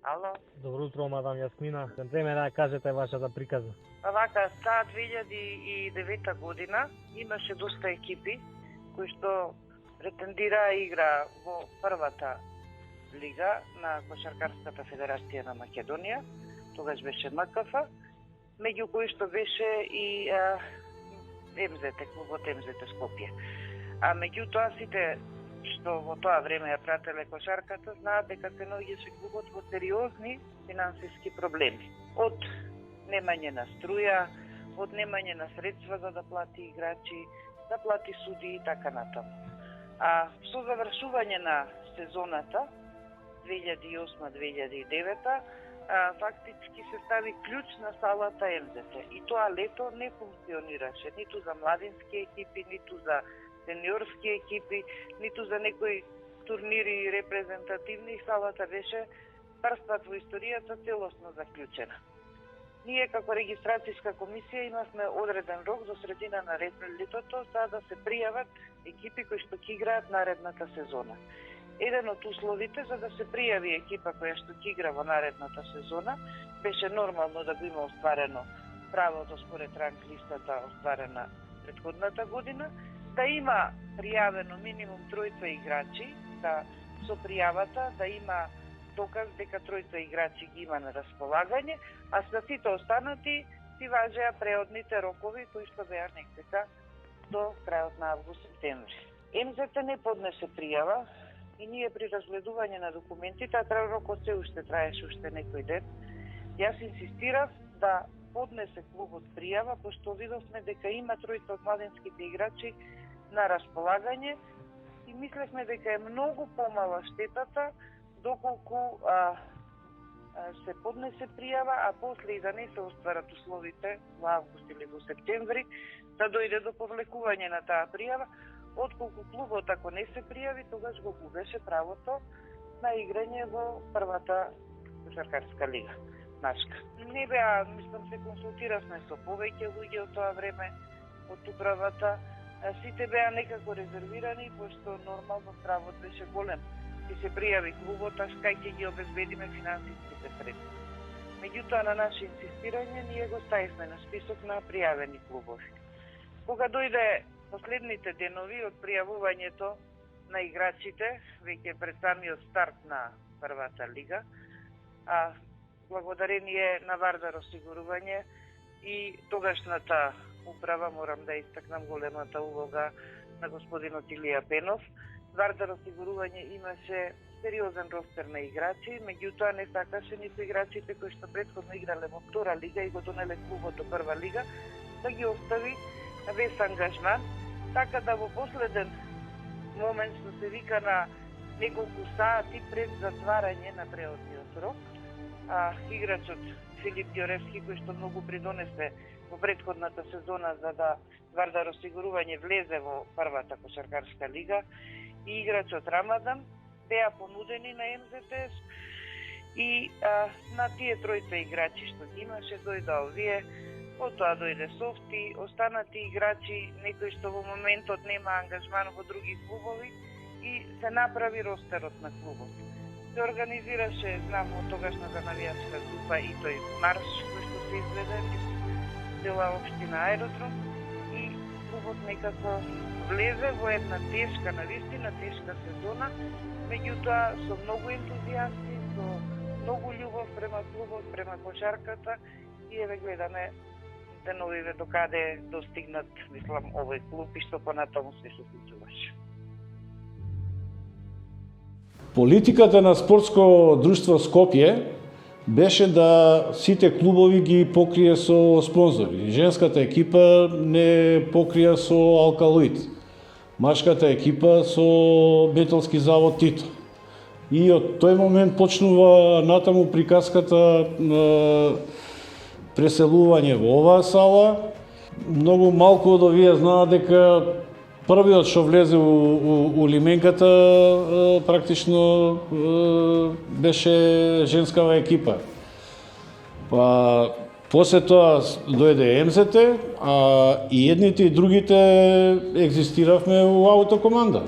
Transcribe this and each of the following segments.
Ало? Добро утро, мадам Јасмина. Време да кажете вашата приказна. Вака, таа 2009 година имаше доста екипи кои што претендираа игра во првата лига на Кошаркарската федерација на Македонија, тогаш беше МКФ, меѓу кои што беше и МЗТ, клубот МЗТ Скопје. А меѓутоа сите што во тоа време ја прателе кошарката, знаат дека се наоѓаше клубот во сериозни финансиски проблеми. Од немање на струја, од немање на средства за да плати играчи, да плати суди и така натаму. А со завршување на сезоната 2008-2009 фактички се стави клjuč на салата МЗТ и тоа лето не функционираше ниту за младински екипи, ниту за сениорски екипи, ниту за некои турнири репрезентативни, салата беше првпат во историјата целосно заклучена. Ние како регистрацијска комисија имавме одреден рок до средина на летото за да се пријават екипи кои што ќе играат наредната сезона. Еден од условите за да се пријави екипа која што ќе игра во наредната сезона беше нормално да го има остварено правото според ранг листата остварена претходната година, да има пријавено минимум тројца играчи, да со пријавата да има доказ дека тројца играчи ги има на располагање, а за сите останати си важеа преодните рокови кои што беа некако до крајот на август-септември. МЗТ не поднесе пријава и ние при разгледување на документите, а рокот се уште траеше уште некој ден, јас инсистирав да поднесе клубот пријава, пошто видовме дека има тројца од младенските играчи на располагање и мислевме дека е многу помала штетата доколку се поднесе пријава, а после и да не се остварат условите во август или во септември, да дојде до повлекување на таа пријава, отколку клубот ако не се пријави, тогаш го губеше правото на играње во првата кошаркарска лига нашка. Не беа, мислам се консултиравме со повеќе луѓе од тоа време од управата, сите беа некако резервирани, пошто нормално правот беше голем. Ќе се пријави клубот, а кај ќе ги обезбедиме финансиските средства. Меѓутоа, на наше инсистирање, ние го ставивме на список на пријавени клубови. Кога дојде последните денови од пријавувањето на играчите, веќе пред самиот старт на првата лига, а благодарение на Вардар осигурување и тогашната управа, морам да истакнам големата улога на господинот Илија Пенов, Вардар осигурување имаше сериозен ростер на играчи, меѓутоа не сакаше ниту играчите кои што претходно играле во втора лига и го донеле клубот до прва лига, да ги остави без ангажман, така да во последен момент што се вика на неколку сати пред затварање на преодниот рок, играчот Филип Ѓоревски, кој што многу придонесе во претходната сезона за да Вардар осигурување влезе во првата кошаркарска лига, и играчот Рамадан беа понудени на МЗТ и на тие тројца играчи што ги имаше дојдоа овие, потоа дојде Софти, останати играчи, некои што во моментот нема ангажман во други клубови и се направи ростерот на клубот. Се организираше, знам, од тогашната навијачка група и тој марш кој што се изведе дела општина Аеродром и клубот некако влезе во една тешка, навистина тешка сезона, меѓутоа со многу ентузијасти, со многу љубов према клубот, према кошарката и еве гледаме деновиве докаде достигнат, мислам, овој клуб и што понатаму се случуваше. Политиката на спортско друштво Скопје беше да сите клубови ги покрие со спонзори. Женската екипа не покрија со Алкалоид. Машката екипа со Металски завод Тито. И од тој момент почнува натаму приказката преселување во оваа сала. Многу малку од овие знаат дека првиот што влезе у лименката практично беше женскава екипа. Па после тоа дојде МЗТ, а и едните и другите екзистиравме у аутокоманда.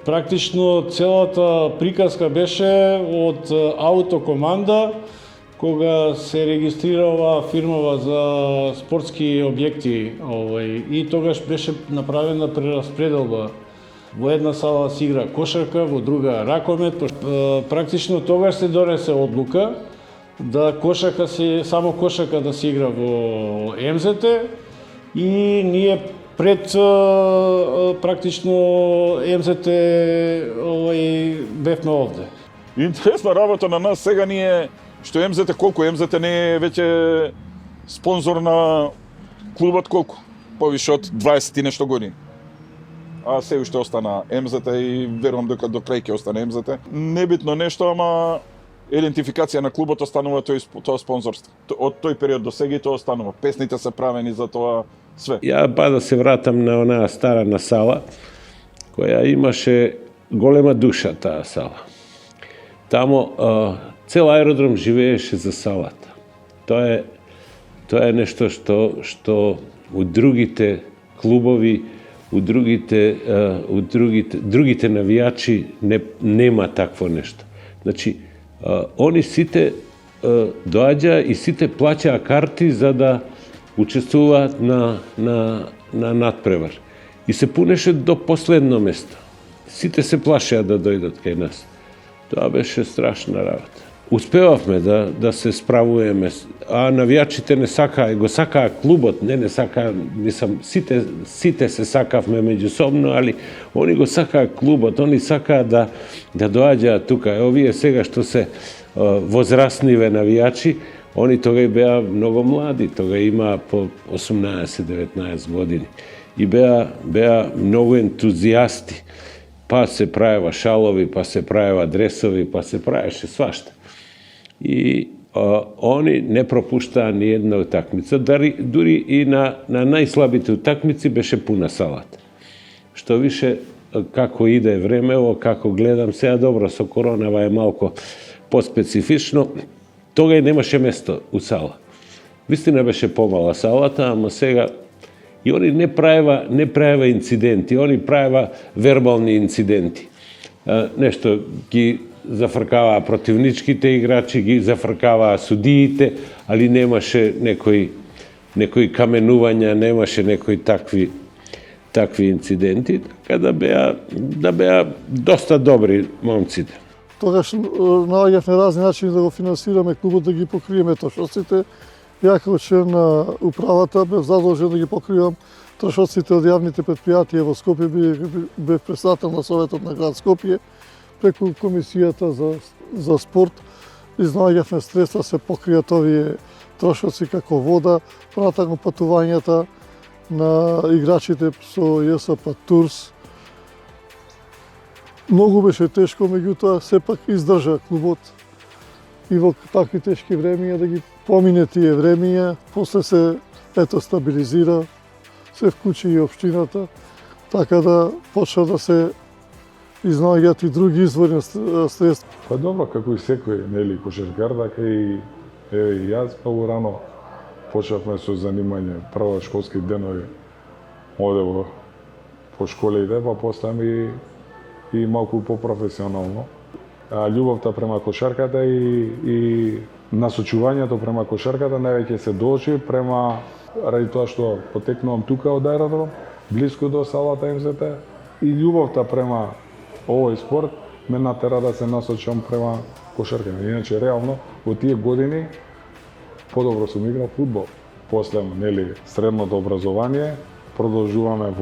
Практично целата приказка беше од аутокоманда, кога се регистрирала фирмава за спортски објекти, и тогаш беше направена прераспределба. Во една сала се игра кошарка, во друга ракомет. Практично тогаш се донесе одлука да само кошарка да се игра во МЗТ, и ние пред практично МЗТ бевме овде. Интересна работа на нас сега ние, што МЗТ колку? МЗТ не е веќе спонзор на клубот колку? Повише од 20 и нешто години. А се уште остана МЗТ и верувам дека до крај ќе остане МЗТ. Небитно нешто, ама идентификација на клубот останува тоа спонзорство. Од тој период до сега и тоа останува. Песните се правени за тоа све. Ја да се вратам на онаа стара сала, која имаше голема душа таа сала. Тамо цел аеродром живееше за салата. Тоа е нешто што у другите клубови, у другите навијачи нема такво нешто. Значи, они сите доаѓа и сите плаќаа карти за да учествуваат на надпревар. И се пунеше до последно место. Сите се плашеа да дојдат кај нас. Тоа беше страшна работа. Успевавме да се справуваме, а навијачите не сакаа, го сакаа клубот, не сакаа, сите се сакавме меѓусобно, али они го сакаа клубот, они сакаа да доаѓаат тука. Овие сега што се возрастниве навијачи, они тога беа многу млади, тога имаа по 18-19 години. И беа многу ентузијасти. Па се правева шалови, па се правева дресови, па се правеше свашта. И они не пропуштаа ни една утакмица, дури и на најслабите утакмици беше пуна салата. Што више, како иде времево, како гледам, сега добро, со коронава е малко поспецифично, тога и немаше место у сала. Вистина беше помала салата, ама сега и они не правева инциденти, они правева вербални инциденти. Нешто ги зафркаваа противничките играчи, ги зафркаваа судиите, али немаше некои каменувања, немаше некои такви инциденти, така да беа доста добри момците. Тогаш наоѓавме разни начини да го финансираме клубот, да ги покриеме трошоците. Ја како член на управата бев задолжен да ги покривам трошоците од јавните предпријатија во Скопје, бев председател на Советот на град Скопје, преку комисијата за спорт. Изнаоѓавме средства се покријат овие трошоци како вода, понатаму патувањата на играчите со ЈСП Турс. Многу беше тешко, меѓутоа сепак издржа клубот и во такви тешки времиња да ги помине тие времиња, после се стабилизира, се вклучи и општината, така да почна да се изнаоѓаат и други извори на средства. Па добро, како и секој, нели, кошаркар, така и јас многу рано почнавме со занимање, прва школски денови оде по школите, па после и малку по-професионално. Љубовта према кошарката и насочувањето према кошарката највеќе се дължи ради тоа што потекнувам тука од аеродром, близко до салата МЗТ, и љубовта према овој спорт ме натера да се насочам према кошарката. Иначе реално во тие години подобро сум играл фудбал. После, нели, средното образование продолжуваме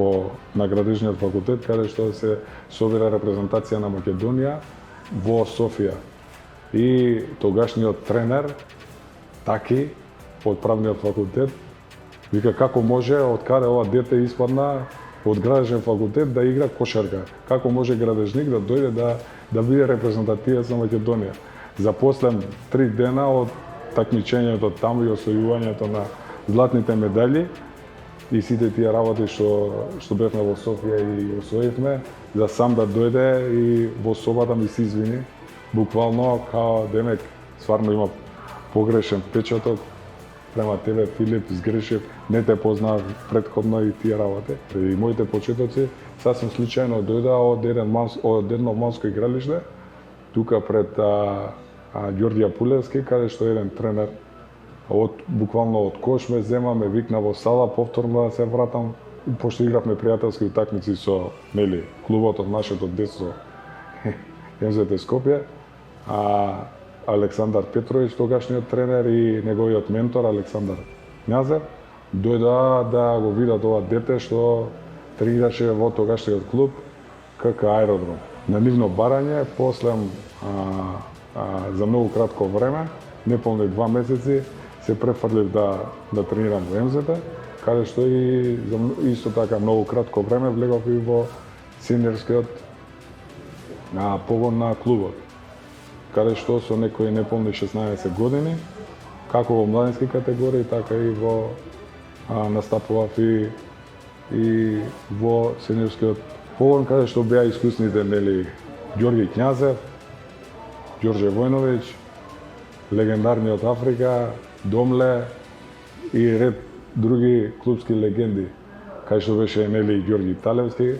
на градежниот факултет, каде што се собира репрезентација на Македонија во Софија. И тогашниот тренер, Таки, од правниот факултет, вика како може, од каде ова дете испадна од градежен факултет да игра кошарка. Како може градежник да дојде да биде репрезентативец на Македонија. Запослем 3 дена од такмичењето таму и освојувањето на златните медали и сите тие работи што бевме во Софија и освоивме, за сам да дојде и во собата ми се извини, буквално као демек стварно има погрешен печаток према тебе, Филип, сгрешив, не те познав предходно и тие работи. И моите почетоци сасвим случајно дојдоа од едно манско игралиште, тука пред Ѓорѓа Пулевски, каде што еден тренер буквално од кош ме зема, ме викна во сала, повторно да се вратам, пошто игравме пријателски утакмици со клубот од нашето детство, МЗТ Скопје, Александар Петрович, тогашниот тренер, и неговиот ментор Александар Књазев, дојдоа да го видат ова дете што тренираше во тогашниот клуб КК Аеродром. На нивно барање, после за многу кратко време, неполни 2 месеци, се префрлив да тренирам во МЗТ, каде што и за исто така многу кратко време влегов и во сениорскиот погон на клубот, каде што со некои неполни 16 години, како во младински категории, така и во настапував и во сениорскиот погон, каде што беа искусните Ѓорѓи Књазев, Ѓорđe Војновиќ, легендарниот Африка, Домле и ред други клубски легенди, кај што беше Ѓорѓи Талевски,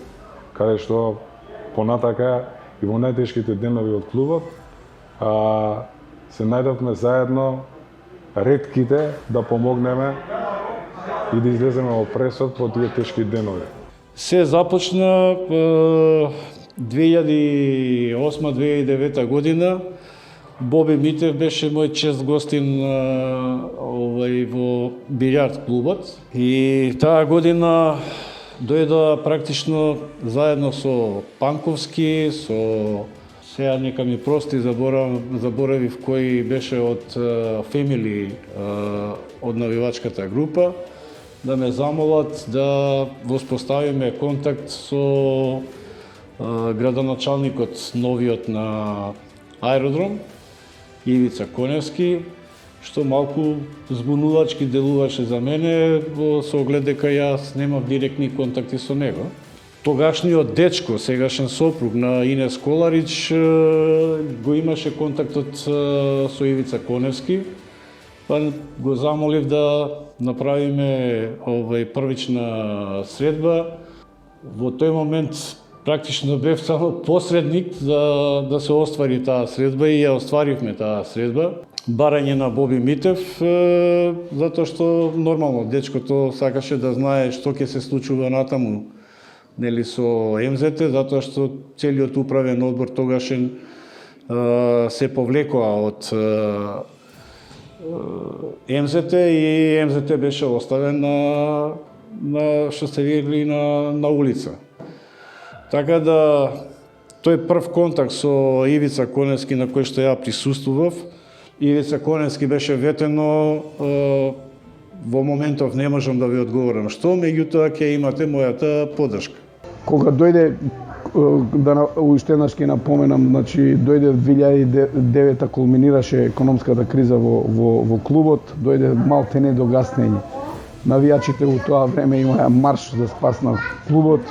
каде што понатака и во најтешките денови од клубот се најдовме заедно ретките да помогнеме и да излеземе во пресод по тие тешки денови. Се започна 2008-2009 година. Боби Митев беше мој чест гостин во билјард клубот и таа година дојдоа практично заедно со Панковски, со сега нека ми прости, заборавив кој беше од Фемили, од навивачката група, да ме замолат да воспоставиме контакт со градоначалникот новиот на Аеродром, Ивица Коневски, што малку збунувачки делуваше за мене, со оглед дека јас немав директни контакти со него. Тогашниот дечко, сегашен сопруг на Инес Коларич, го имаше контактот со Ивица Коневски, па го замолив да направиме првична средба. Во тој момент практично бев само посредник да се оствари таа средба и ја остваривме таа средба. Барање на Боби Митев, затоа што нормално дечкото сакаше да знае што ќе се случува натаму со МЗТ, затоа што целиот управен одбор тогашен се повлекоа од МЗТ и МЗТ беше оставен на што сте видели на улица. Така да тој прв контакт со Ивица Коневски на кој што ја присуствував, Ивица Коневски беше ветено, во моментов не можам да ви одговорам што, меѓутоа ќе имате мојата поддршка. Кога дојде, уште еднаш ќе напоменам, значи дојде 2009 кулминираше економската криза во клубот, дојде малтене до гаснење. Навијачите во тоа време имаа марш за спас на клубот.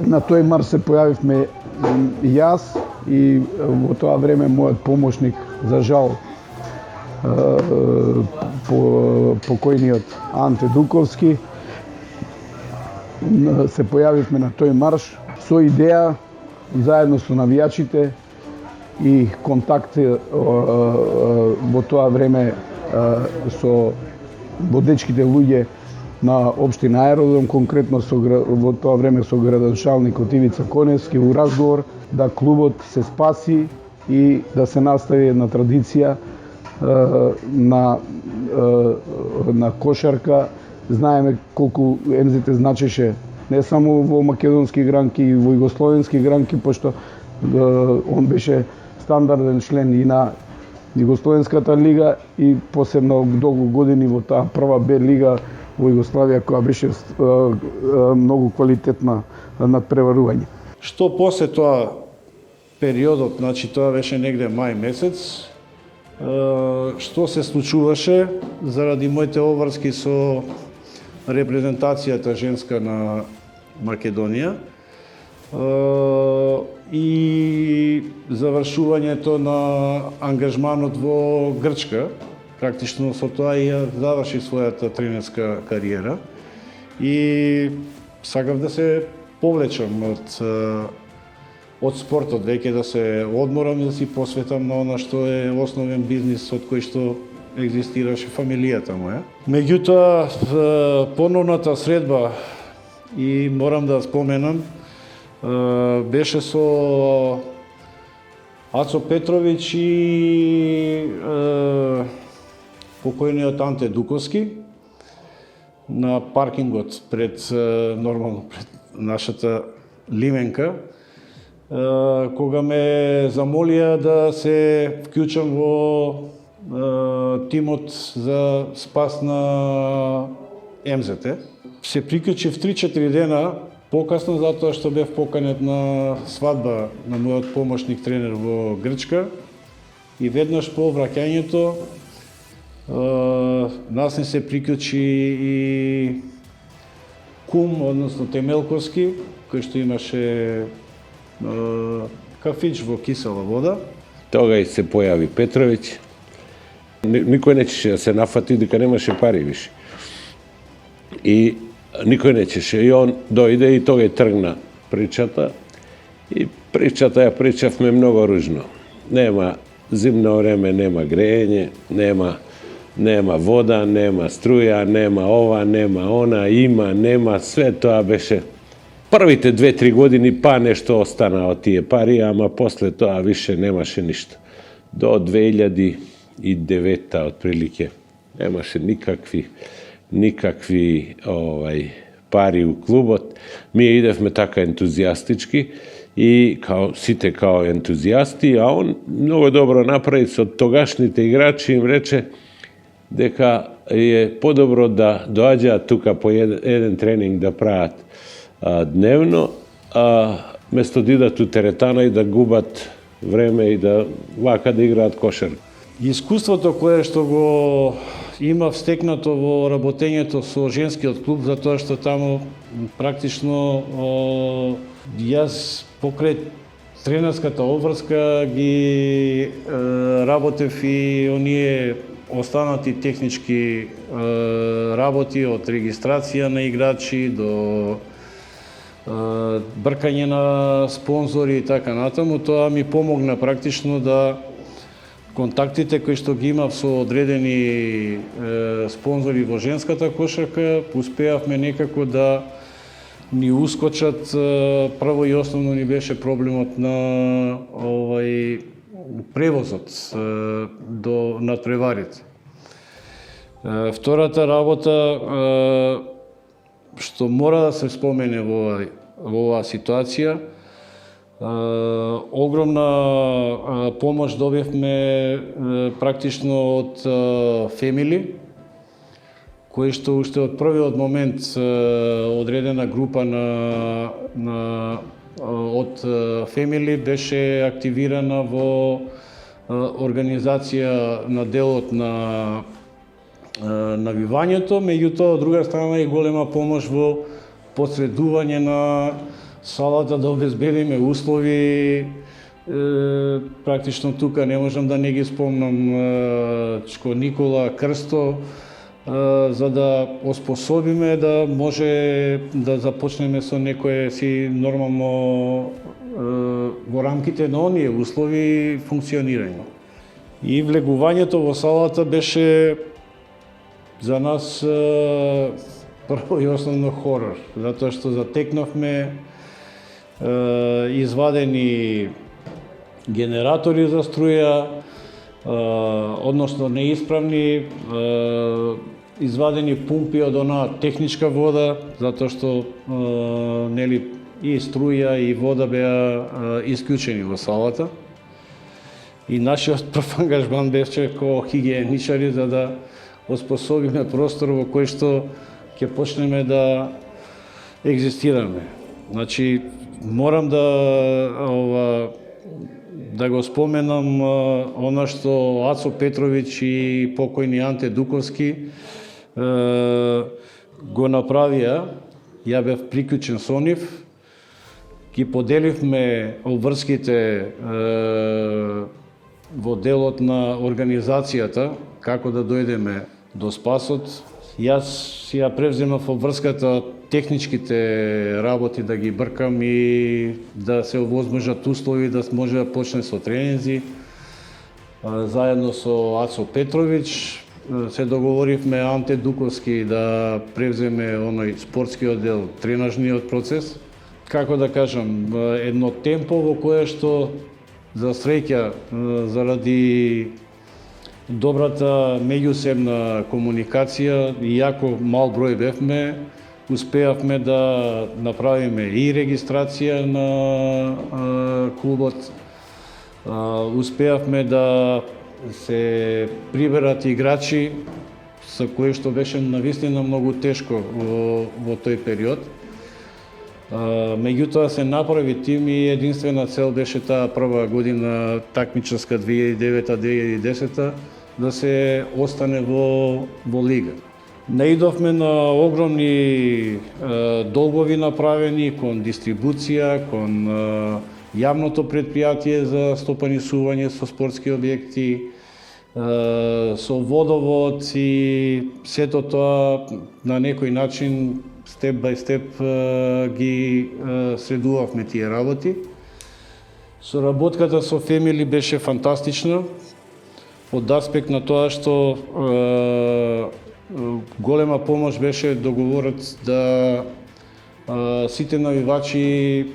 На тој марш се појавивме јас и во тоа време мојот помошник, за жал, покојниот Анте Дуковски. Се појавивме на тој марш со идеја, заедно со навијачите и контакти во тоа време со водечките луѓе на општина Аеродром, конкретно во тоа време со градоначалникот Ивица Коневски, во разговор да клубот се спаси и да се настави една традиција на кошарка. Знаеме колку МЗТ значеше не само во македонски гранки и во југословенски гранки, пошто он беше стандарден член и на Југословенската лига и посебно долго години во таа прва Б лига во Југославија, која беше многу квалитетна надпреварување. Што после тоа периодот, значи тоа беше негде мај месец, што се случуваше заради моите обврски со репрезентацијата женска на Македонија и завршувањето на ангажманот во Грчка, практично со тоа и ја заврши својата тренерска кариера. И сакав да се повлечам од спортот, веќе да се одморам и да си посветам на она што е основен бизнис од кој што екзистираше фамилијата моја. Меѓутоа, поновната средба, и морам да споменам, беше со Ацо Петровиќ и покојниот Анте Дуковски на паркингот пред нашата ливенка, кога ме замолија да се вклучам во тимот за спас на МЗТ. Се приклучив 3-4 дена покасно, затоа што бев поканет на свадба на мојот помошник тренер во Грчка, и веднаш по враќањето нас не се приклучи и кум, односно Темелковски, кој што имаше кафич во кисела вода. Тога и се појави Петровиќ. Никој нечеше да се нафати дека немаше пари више. И никој нечеше. И он дојде и тога и тргна причата. И причата ја причавме многу ружно. Нема зимно време, нема грејење, нема вода, нема струја, нема ова, нема она, има, нема, све тоа беше. Првите 2-3 години па нешто остана од тие пари, ама после тоа више немаше ништо. До 2009 отприлике немаше никакви пари у клубот. Ние идевме така ентузијастички и сите као ентузијасти, а он многу добро направи со тогашните играчи, им рече дека е подобро да доаѓаат тука по еден тренинг да прават дневно, место да идат у теретана и да губат време и да вака да играат кошарка. Искуството кое што го имав стекнато во работењето со женскиот клуб, затоа што таму практично јас покрај тренерската обврска ги работев и оние останати технички работи, од регистрација на играчи до бркање на спонзори и така натаму. Тоа ми помогна практично да контактите кои што ги имав со одредени спонзори во женската кошарка, успеавме некако да ни ускочат. Прво и основно ни беше проблемот на превозот до надпреварите. Втората работа што мора да се спомене во оваа ситуација, огромна помош добивме практично од Фемили, кој што уште од првиот момент одредена група од Фемили беше активирана во организација на делот на навивањето, меѓутоа од друга страна и голема помош во посредување на салата да обезбедиме услови. Практично тука не можам да не ги спомнам Чко Никола, Крсто, за да оспособиме да може да започнеме со некое си нормално во рамките на оние услови функционирање. И влегувањето во салата беше за нас прво и основно хорор, затоа што затекнавме извадени генератори за струја, односно неисправни, извадени пумпи од онаа техничка вода, затоа што и струја и вода беа исклучени во салата. И нашиот прв ангажман беше како хигиеничари за да оспособиме простор во кој што ќе почнеме да екзистираме. Значи, морам да го споменам она што Ацо Петровиќ и покојни Анте Дуковски го направија. Ја бев приклучен со нив, ги поделивме обврските во делот на организацијата како да дојдеме до спасот. Јас си ја превземав обврската техничките работи да ги бркам и да се овозможат услови да може да почне со тренинзи. Заедно со Ацо Петрович се договоривме Анте Дуковски да превземе оној спортски оддел, тренажниот процес. Како да кажам, едно темпо во кое што за среќа заради добрата меѓусебна комуникација, иако мал број бевме, успеавме да направиме и регистрација на клубот, успеавме да се приберат играчи, за кои што беше навистина многу тешко во тој период. Меѓутоа се направи тим и единствена цел беше таа прва година такмичарска 2009-2010 да се остане во лига. Наидовме на огромни долгови направени кон дистрибуција, кон јавното предпријатие за стопанисување со спортски објекти, со водовод и сето тоа на некој начин степ бај степ ги следувавме тие работи. Соработката со Фемили беше фантастична од аспект на тоа што голема помош беше договорот да сите навивачи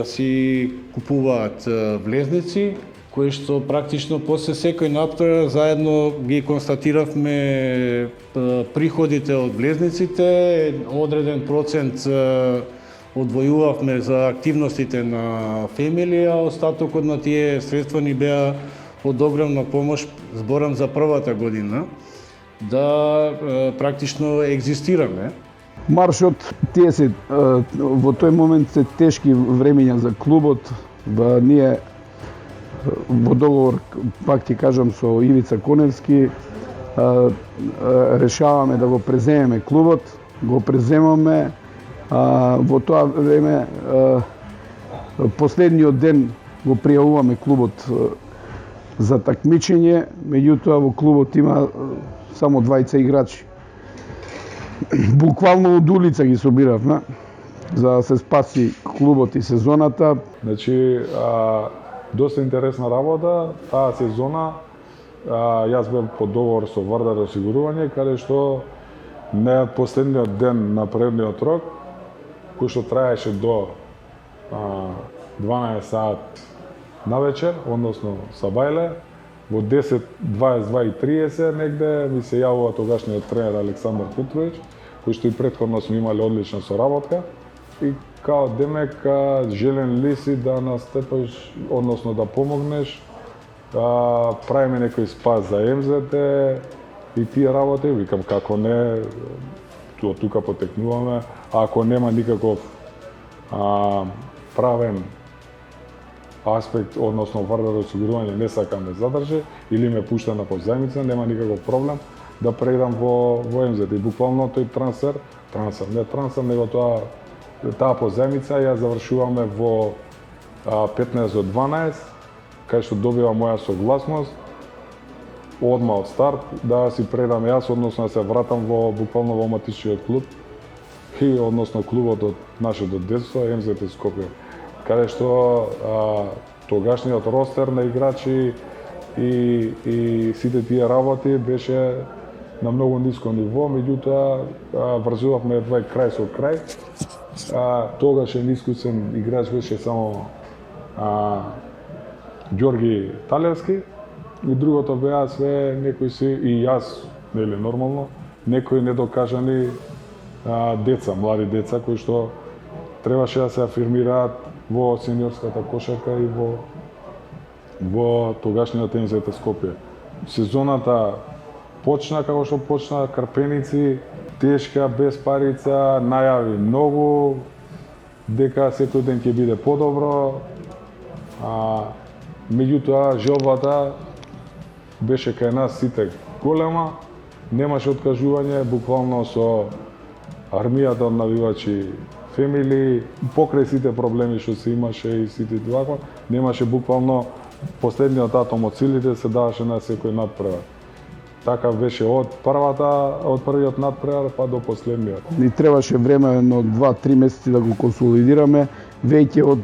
си купуваат влезници, кои што практично после секој наптор заедно ги констатиравме приходите од влезниците, одреден процент одвојувавме за активностите на Фемили, а остатокот на тие средства ни беа од огромна помош, зборам за првата година, да практично екзистираме. Маршот, тие се во тој момент се тешки времења за клубот, ние во договор, пак ти кажам, со Ивица Коневски, решаваме да го преземеме клубот, го преземаме, во тоа време последниот ден го пријавуваме клубот за такмичење, меѓутоа во клубот има само 20 играчи. Буквално од улица ги собиравме за да се спаси клубот и сезоната. Значи, доста интересна работа. Таа сезона јас бев по договор со Вардар осигурување, каде што на последниот ден на предниот рок, кој што траеше до 12 саат на вечер, односно сабајле, во 10:22:30 негде ми се јавува тогашниот тренер Александар Петрович, кој што и претходно сме имали одлична соработка, и као демек желен ли си да настапиш, односно да помогнеш, правиме некој спас за МЗТ и тие работи, викам како не, од тука потекнуваме, а ако нема никаков правен аспект, односно Вардар осигурување не сака ме задржи или ме пушта на позајмица, нема никаков проблем да преидам во МЗТ. И буквално тој трансфер, него таа позајмица ја завршуваме во 15:12, кај што добива моја согласност одма од старт да си предам јас, односно да се вратам буквално во матичниот клуб и односно клубот од нашето детство МЗТ Скопје, каде што тогашниот ростер на играчи и сите тие работи беше на многу ниско ниво, меѓутоа врзувавме крај со крај. Тогаш искусен играч беше само Ѓорги Талевски и другото беа све некои си и јас, нели нормално, некои недокажани деца, млади деца кои што требаше да се афирмираат во сениорската кошарка и во тогашниот МЗТ Скопје. Сезоната почна како што почна, крпеници, тешка, без парица, најави многу, дека секој ден ќе биде подобро, меѓутоа желбата беше кај нас сите голема, немаше откажување, буквално со армијата од навивачи Фемили, покрај сите проблеми што се имаше и сите тоа, немаше буквално последниот атом од силите се даваше на секој надпревар. Така беше од првиот надпревар па до последниот. Ни требаше време едно 2-3 месеци да го консолидираме. Веќе од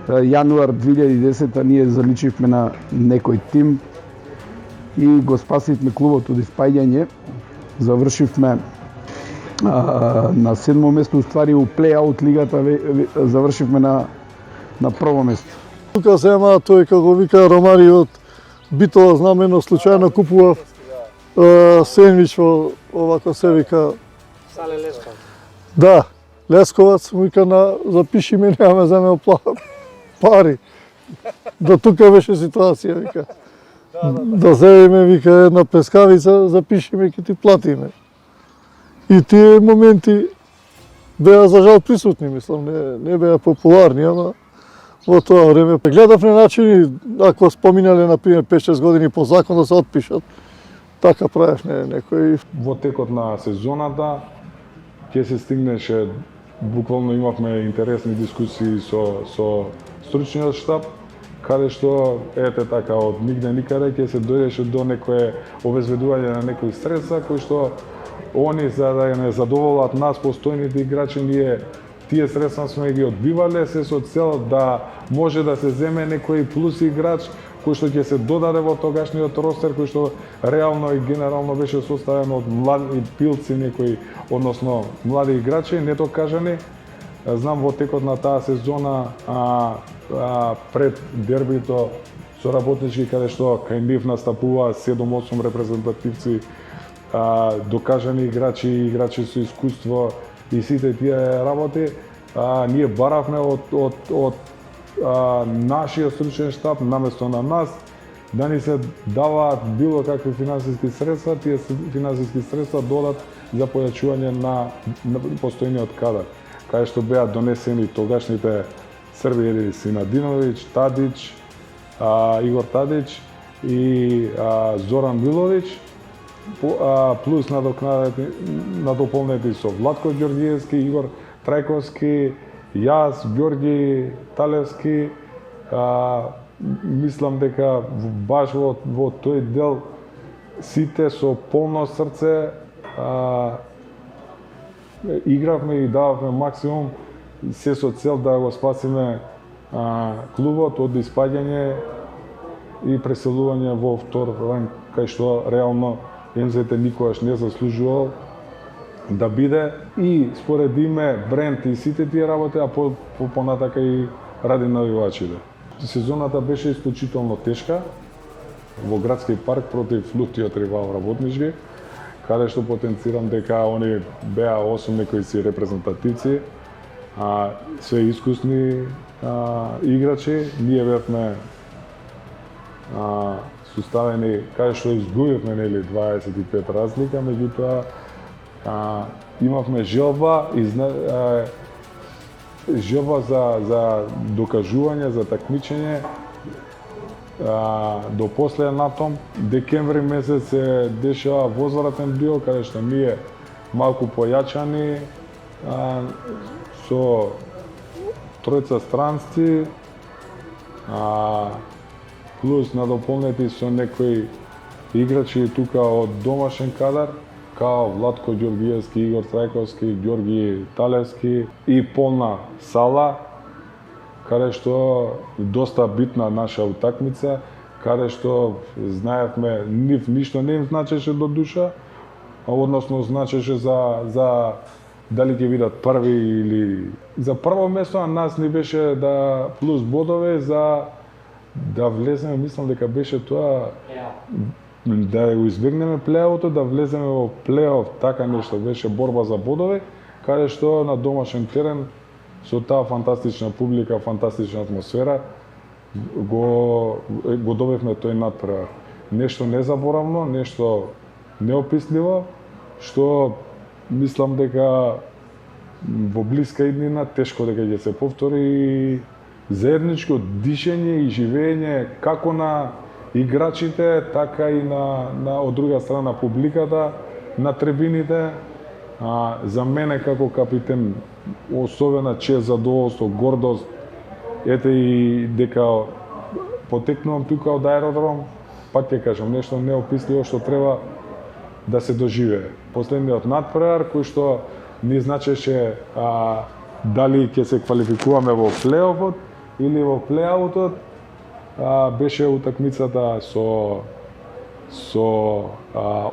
јануар 2010 ние заличивме на некој тим и го спасивме клубот од испаѓање. Завршивме на 7-мо место, уствари у плей-аут лигата завршивме на прво место. Тука зема тој како вика Ромариот Битола, знамено случајно купував сендвич во овако се вика. Сале Лесков. Да, Лесковац му вика запиши ме, немаме за ме пари. До тука беше ситуација, вика. Да земеме, вика, една плескавица, запиши ме, ќе ти платиме. И тие моменти беа за жал присутни, мислам, не беа популарни, ама во тоа време гледавме начини, ако споминале, например, 5-6 години по закон да се отпишат, така правиш некој. Во текот на сезоната ќе се стигнеше, буквално имавме интересни дискусии со стручниот штаб, каде што, ете така, од нигде никаде ќе се дојдеше до некое обезбедување на некои средства, кои што они, за да не задоволат нас, постојните играчи, ние тие средства сме ги одбивале, се со цел да може да се земе некој плюс играч, кој што ќе се додаде во тогашниот ростер, кој што реално и генерално беше составен од млади пилци, некои, односно млади играчи, недокажани. Знам во текот на таа сезона, пред дербито со работнички, каде што кај нив настапува 7-8 репрезентативци, докажани играчи, играчи со искуство и сите тие работи, ние баравме од нашиот стручен штаб, наместо на нас, да ни се даваат било какви финансиски средства, тие финансиски средства додат за појачување на постојниот кадар, кај што беа донесени тогашните Срби Синадиновиќ, Тадич, Игор Тадич и Зоран Биловиќ, плюс надополнети со Владко Ѓорѓиевски, Игор Трајковски, јас, Ѓорѓи Талевски. Мислам дека баш во тој дел сите со полно срце игравме и дававме максимум, се со цел да го спасиме клубот од испаѓање и преселување во втор ранг, кај што реално МЗТ никогаш не заслужувал да биде и според име, бренд и сите тие работи, а понатака и ради навивачите. Сезоната беше исклучително тешка во градски парк против лутиот ривал Работнички, каде што потенцирам дека они беа осумни кои си репрезентативци, се искусни играчи. Ние бевме составени, каде што изгубивме 25 разлика, меѓутоа имавме желба за докажување, за такмичење до последен атом. Декември месец се дешава возвратен био, каде што ние малку појачани со тројца странци, плюс надополнети со некои играчи тука од домашен кадар, као Владко Ѓорѓиевски, Игор Трајковски, Ѓорги Талевски и полна сала, каде што доста битна наша утакмица, каде што знаевме нив ништо не им значеше до душа, односно значеше за дали ќе бидат први или за прво место, а нас ни беше да плюс бодове за да влеземе, мислам дека беше тоа да го избегнеме плејаутот, да влеземе во плејаут, така нешто беше борба за бодове, каде што на домашен терен со таа фантастична публика, фантастична атмосфера го добивме тој надпревар. Нешто незаборавно, нешто неописливо, што мислам дека во блиска иднина тешко дека ќе се повтори и заедничко дишење и живење како на играчите, така и од друга страна публиката, на трибините. За мене како капитен особена чест, задоволство, гордост, ете и дека потекнувам тука од аеродром, пак ќе кажам, нешто неописливо што треба да се доживее. Последниот надпревар кој што ни значеше дали ќе се квалификуваме во плейофот или во плейаутот, беше утакмицата со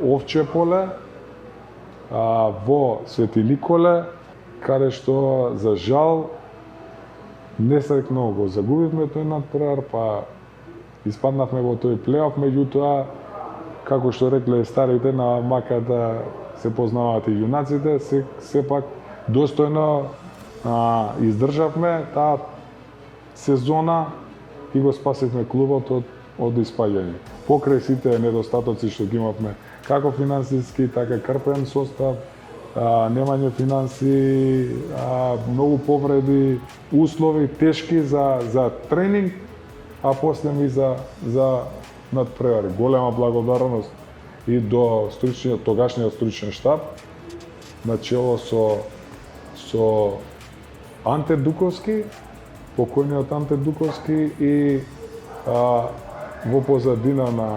Овче поле во Свети Николе, каде што за жал несреќно го загубивме тој надпревар, па испаднавме во тој плейоф, меѓутоа како што рекле старите, на маката се познаваат и јунаците, сепак достојно издржавме таа сезона и го спасивме клубот од испаѓање. Покрај сите недостатоци што ги имавме, како финансиски, така крпен состав, немање финанси, многу повреди, услови тешки за тренинг, а после и за надпревари. Голема благодарност и до тогашниот стручен штаб, начело со Анте Дуковски, покојниот Анте Дуковски и во позадина на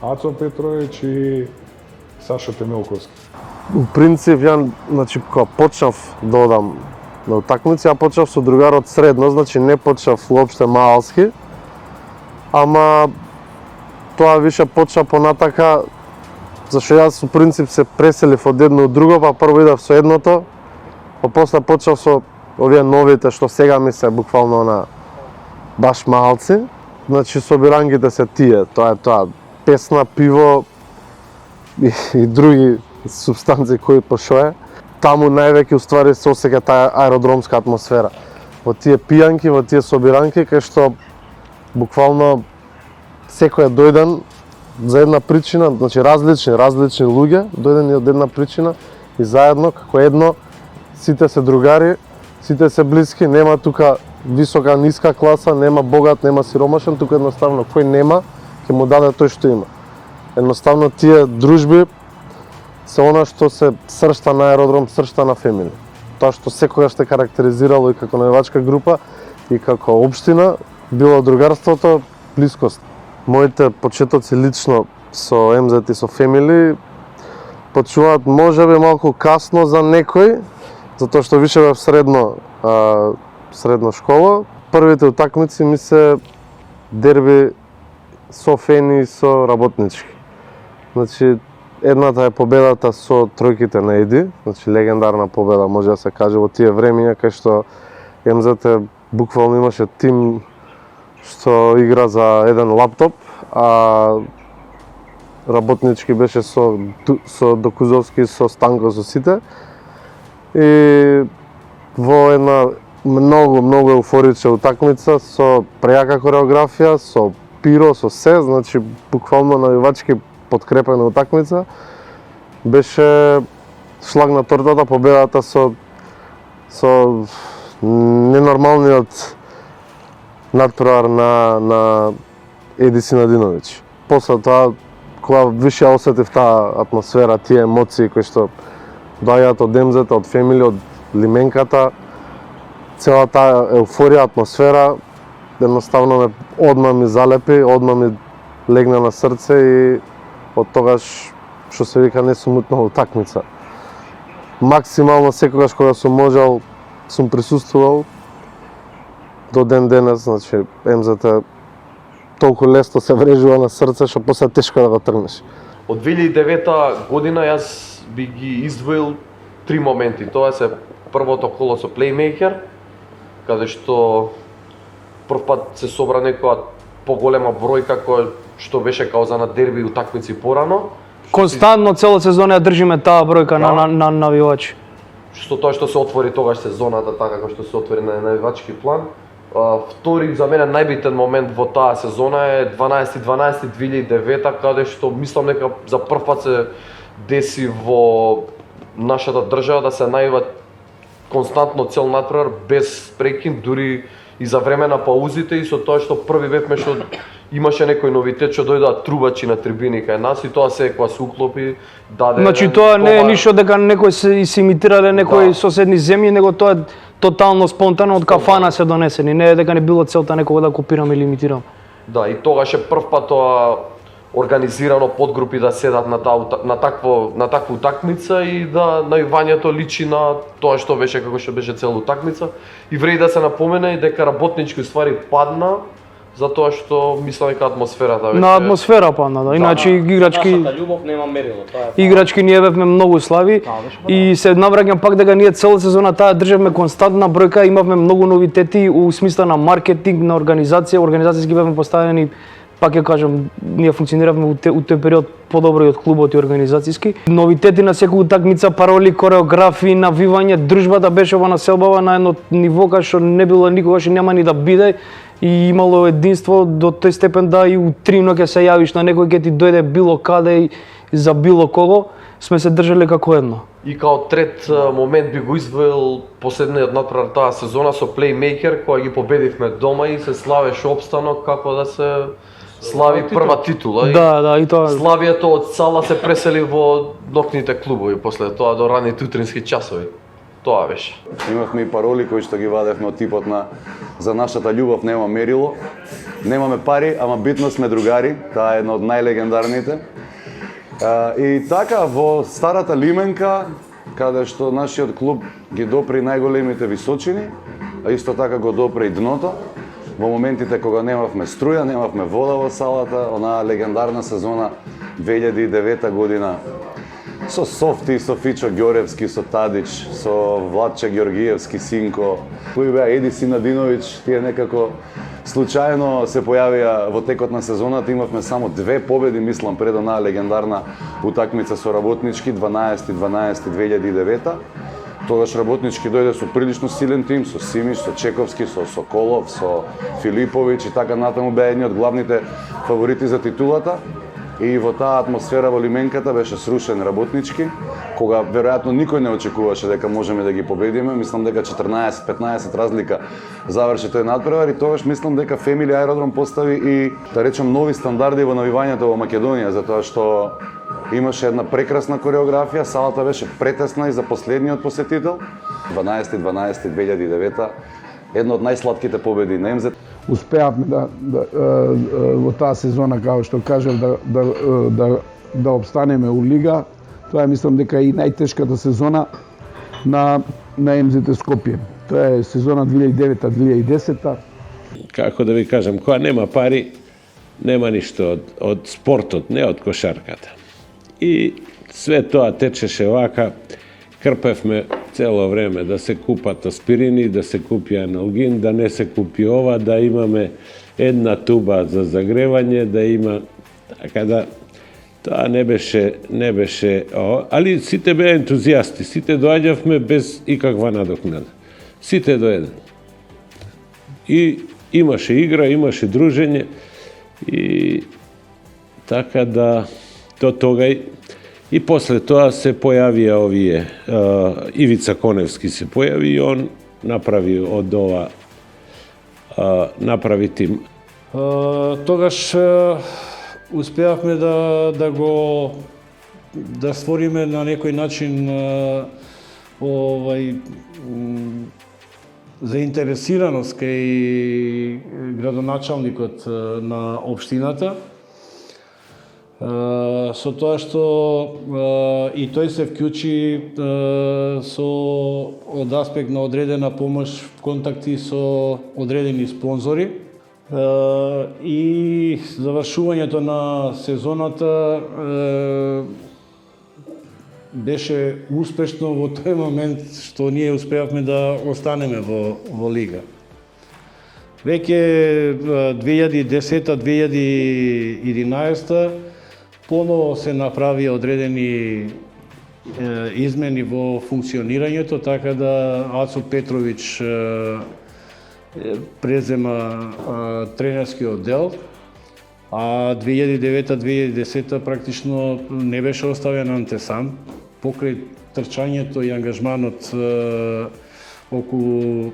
Ацо Петрович и Сашо Темелковски. У принцип, ја, значи, кога почнав да одам на утакмици, ја почнав со другар од средно, значи не почнав уопште маалски, ама тоа више почна понатака, зашто јас у принцип се преселив од едно од друго, па прво идав со едното, па после почнав со овие новите што сега ми се буквално на баш маалци. Значи собирангите се тие, тоа е тоа, песна, пиво и други супстанции кои пошое. Таму највеќе уствари се осеќа таа аеродромска атмосфера. Во тие пијанки, во тие собиранки, кај што буквално секој е дојден за една причина, значи различни луѓе, дојдени од една причина и заедно, како едно, сите се другари, сите се блиски, нема тука висока, ниска класа, нема богат, нема сиромашен, тука едноставно кој нема, ќе му даде тој што има. Едноставно тие дружби се она што се сршта на аеродром, сршта на фемили. Тоа што секогаш те карактеризирало и како навивачка група и како општина, било другарството, блискост. Моите почетоци лично со МЗ и со фемили почнуваат можеби малку касно за некој, затоа што више бев средна школа. Првите утакмици ми се дерби со Фени и со Работнички. Значи, едната е победата со тројките на Еди, значи легендарна победа, може да се каже, во тие времења кај што МЗ буквално имаше тим што игра за еден лаптоп, а Работнички беше со Докузовски, со Станко, со сите. И во една многу еуфорична утакмица со прејака кореографија, со пиро, со се, значи буквално навивачки подкрепена утакмица. Беше шлаг на тортата победата со ненормалниот надпревар на Еди Синадиновиќ. После тоа, кога више осетив таа атмосфера, тие емоции кои што доаѓаат од МЗ-та, од фемили, од лименката, цела таа еуфорија, атмосфера, едноставно одма ми залепи, одма ми легна на срце и од тогаш, што се вика, не сум утнал утакмица. Максимално секогаш кога сум можел, сум присуствувал до ден денес, значи МЗ толку лесно се врежува на срце, што после тешко да го тргнеш. Од 2009 година јас би ги издвоил 3 моменти. Тоа се првото коло со Playmaker, каде што прв пат се собра некоја поголема бројка која што беше као за на дерби утакмици порано. Константно цела сезона ја држиме таа бројка на навивачи. Што тоа што се отвори тогаш сезоната, така како што се отвори на навивачки план. Втори за мене најбитен момент во таа сезона е 12/12/2009, каде што мислам дека за прв пат се деси во нашата држава да се најава константно цел надпревар без прекин, дури и за време на паузите, и со тоа што први бевме што имаше некој новитет што дојдоа трубачи на трибини кај нас и тоа се кога се уклопи даде. Значи тоа не е ништо дека некој се имитирале некои соседни земји, него тоа е тотално спонтано од кафана се донесени, не е дека не било целта некога да копираме или имитираме. Да, и тогаш е прв пат тоа организирано подгрупи да седат на таква утакмица и да најувањето личи на тоа што беше како што беше цела утакмица и вреди да се напомене дека работнички уствари падна затоа што мислам дека атмосферата беше На атмосфера падна, да. Иначе играчки Нашата љубов нема мерило, тоа е. играчки ние бевме многу слаби и се навраќам пак дека ние цела сезона таа држевме константна бројка, имавме многу новитети у смисла на маркетинг, на организацијски бевме поставени, пак ја кажам, ние функциониравме у тој период подобро и од клубот и организацијски. Новитети на секоја утакмица, пароли, кореографии, навивање, дружбата беше во населбава на едно ниво кај што не било никогаш и нема ни да биде и имало единство до тој степен да и у 3 ноќе се јавиш на некој ќе ти дојде било каде и за било кого, сме се држале како едно. И као трет момент би го издвоил последниот надпревар таа сезона со плеймейкер која ги победивме дома и се славеше опстанок како да се слави прва титула. Да, и тоа. Славието од сала се пресели во нокните клубови после тоа до ранните утрински часови. Тоа беше. Имавме и пароли кои што ги вадевме од типот на за нашата љубов нема мерило. Немаме пари, ама битно сме другари. Таа е една од најлегендарните. И така во старата лименка, каде што нашиот клуб ги допри најголемите височини, а исто така го допри и дното, во моментите кога немавме струја, немавме вода во салата, онаа легендарна сезона 2009 година, со Софти, со Фичо Ѓоревски, со Тадич, со Владче Ѓоргиевски, Синко, кои беа Еди Синадиновиќ, тие некако случајно се појавија во текот на сезоната. Имавме само 2 победи, мислам, пред онаа легендарна утакмица со Работнички 12-2009. Тогаш Работнички дојде со прилично силен тим, со Симиш, со Чековски, со Соколов, со Филиповиќ и така натаму беа едни од главните фаворити за титулата. И во таа атмосфера во лименката беше срушен Работнички, кога веројатно никој не очекуваше дека можеме да ги победиме. Мислам дека 14-15 разлика заврши тој надпревар и тогаш мислам дека Фемили Аеродром постави и, да речем, нови стандарди во навивањето во Македонија, затоа што имаше една прекрасна кореографија, салата беше претесна и за последниот посетител. 12-2009, една од најслатките победи на МЗ. Успеавме во таа сезона, како што кажав, да обстанеме у лига. Тоа мислам дека е и најтешката сезона на МЗТ Скопје. Тоа е сезона 2009-2010. Како да ви кажам, кога нема пари, нема ништо од спортот, не од кошарката. И све тоа течеше вака, крпевме цело време да се купат аспирини, да се купи аналгин, да не се купи ова, да имаме една туба за загревање, да има, така да тоа не беше, али сите беа ентузијасти, сите доаѓавме без ikakva надокнада. Сите до еден. И имаше игра, имаше дружење и така да до тога и после тоа се појавија овие, Ивица Коневски се појави и он направи од ова, направи тим. Тогаш успеавме да створиме на некој начин заинтересираност кај градоначалникот на општината, со тоа што и тој се вклучи од аспект на одредена помош, контакти со одредени спонзори и завршувањето на сезоната беше успешно во тој момент што ние успеавме да останеме во лига. Веќе 2010-2011 поново се направи одредени измени во функционирањето, така да Ацо Петровиќ презема тренерскиот дел, а 2009-2010 практично не беше оставен антесам. Покрај трчањето и ангажманот околу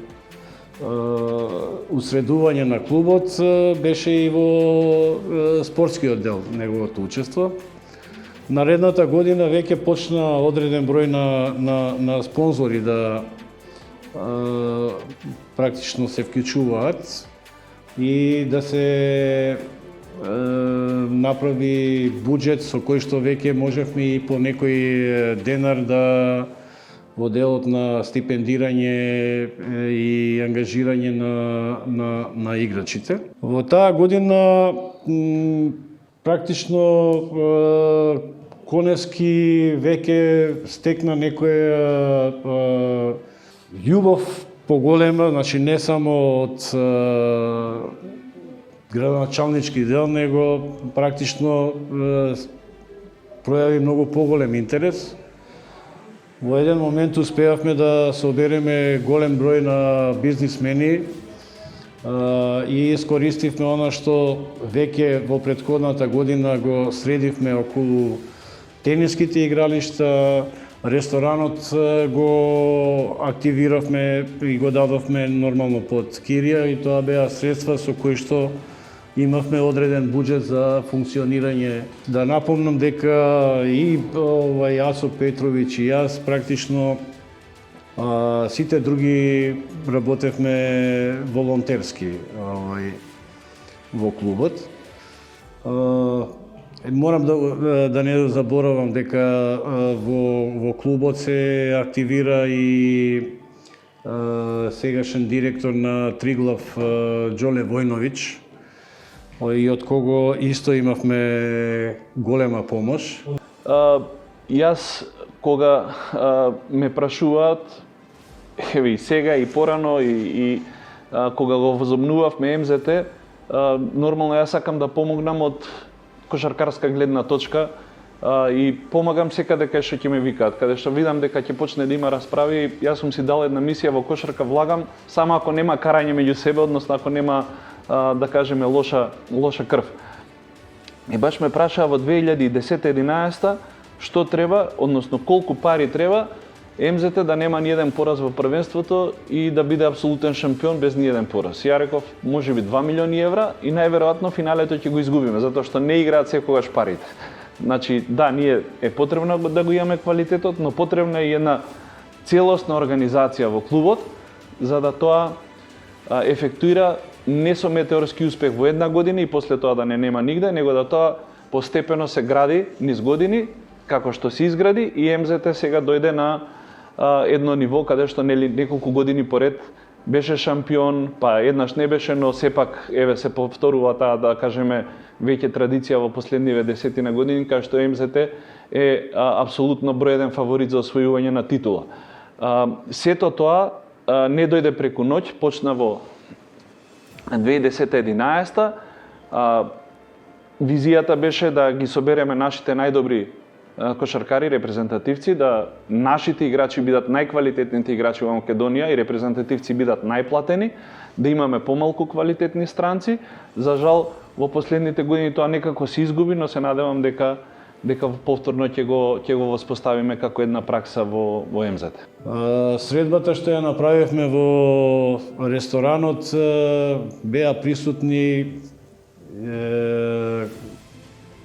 усредување на клубот беше и во спортскиот дел неговото учество. Наредната година веќе почна одреден број на спонзори да практично се вклучуваат и да се направи буџет со кој што веќе можевме и по некој денар да во делот на стипендирање и ангажирање на играчите. Во таа година практично Коневски веќе стекна некоја љубов поголема, значи не само од градоначалнички дел, него практично пројави многу поголем интерес. Во еден момент успеавме да собереме голем број на бизнисмени и искористивме она што веќе во претходната година го средивме околу тениските игралишта, ресторанот го активиравме и го дадовме нормално под кирија и тоа беа средства со кои што имавме одреден буџет за функционирање. Да напомнам дека и Јасо Петровиќ и јас практично сите други работевме волонтерски во клубот. Морам да не заборавам дека во клубот се активира и сегашен директор на Триглав Џоле Војновиќ, и од кого исто имавме голема помош. Јас кога ме прашуваат, еве и сега и порано и кога го возобнувавме МЗТ, нормално јас сакам да помогнам од кошаркарска гледна точка и помагам секаде кај што ќе ме викаат, каде што видам дека ќе почне да има расправи. Јас сум си дал една мисија во кошарка, влагам, само ако нема карање меѓу себе, односно ако нема да кажеме лоша крв. И баш ме прашаа во 2010-11 што треба, односно колку пари треба МЗТ да нема ни еден пораз во првенството и да биде апсолутен шампион без ни еден пораз. Ја реков, можеби 2 милиони евра и најверојатно финалето ќе го изгубиме, затоа што не играат секогаш парите. Значи, да, ние е потребно да го имаме квалитетот, но потребна е една целосна организација во клубот, за да тоа ефектуира не со метеорски успех во една година и после тоа да не нема нигде, него да тоа постепено се гради низ години, како што се изгради и МЗТ сега дојде на едно ниво каде што неколку години поред беше шампион, па еднаш не беше, но сепак еве се повторува таа, да кажеме, веќе традиција во последниве 10 години, кај што МЗТ е апсолутно број еден фаворит за освојување на титула. Сето тоа не дојде преку ноќ, почна во 2010-11. Визијата беше да ги собереме нашите најдобри кошаркари, репрезентативци, да нашите играчи бидат најквалитетните играчи во Македонија и репрезентативци бидат најплатени, да имаме помалку квалитетни странци. За жал, во последните години тоа некако се изгуби, но се надевам дека повторно ќе го воспоставиме како една пракса во МЗТ. Средбата што ја направивме во ресторанот беа присутни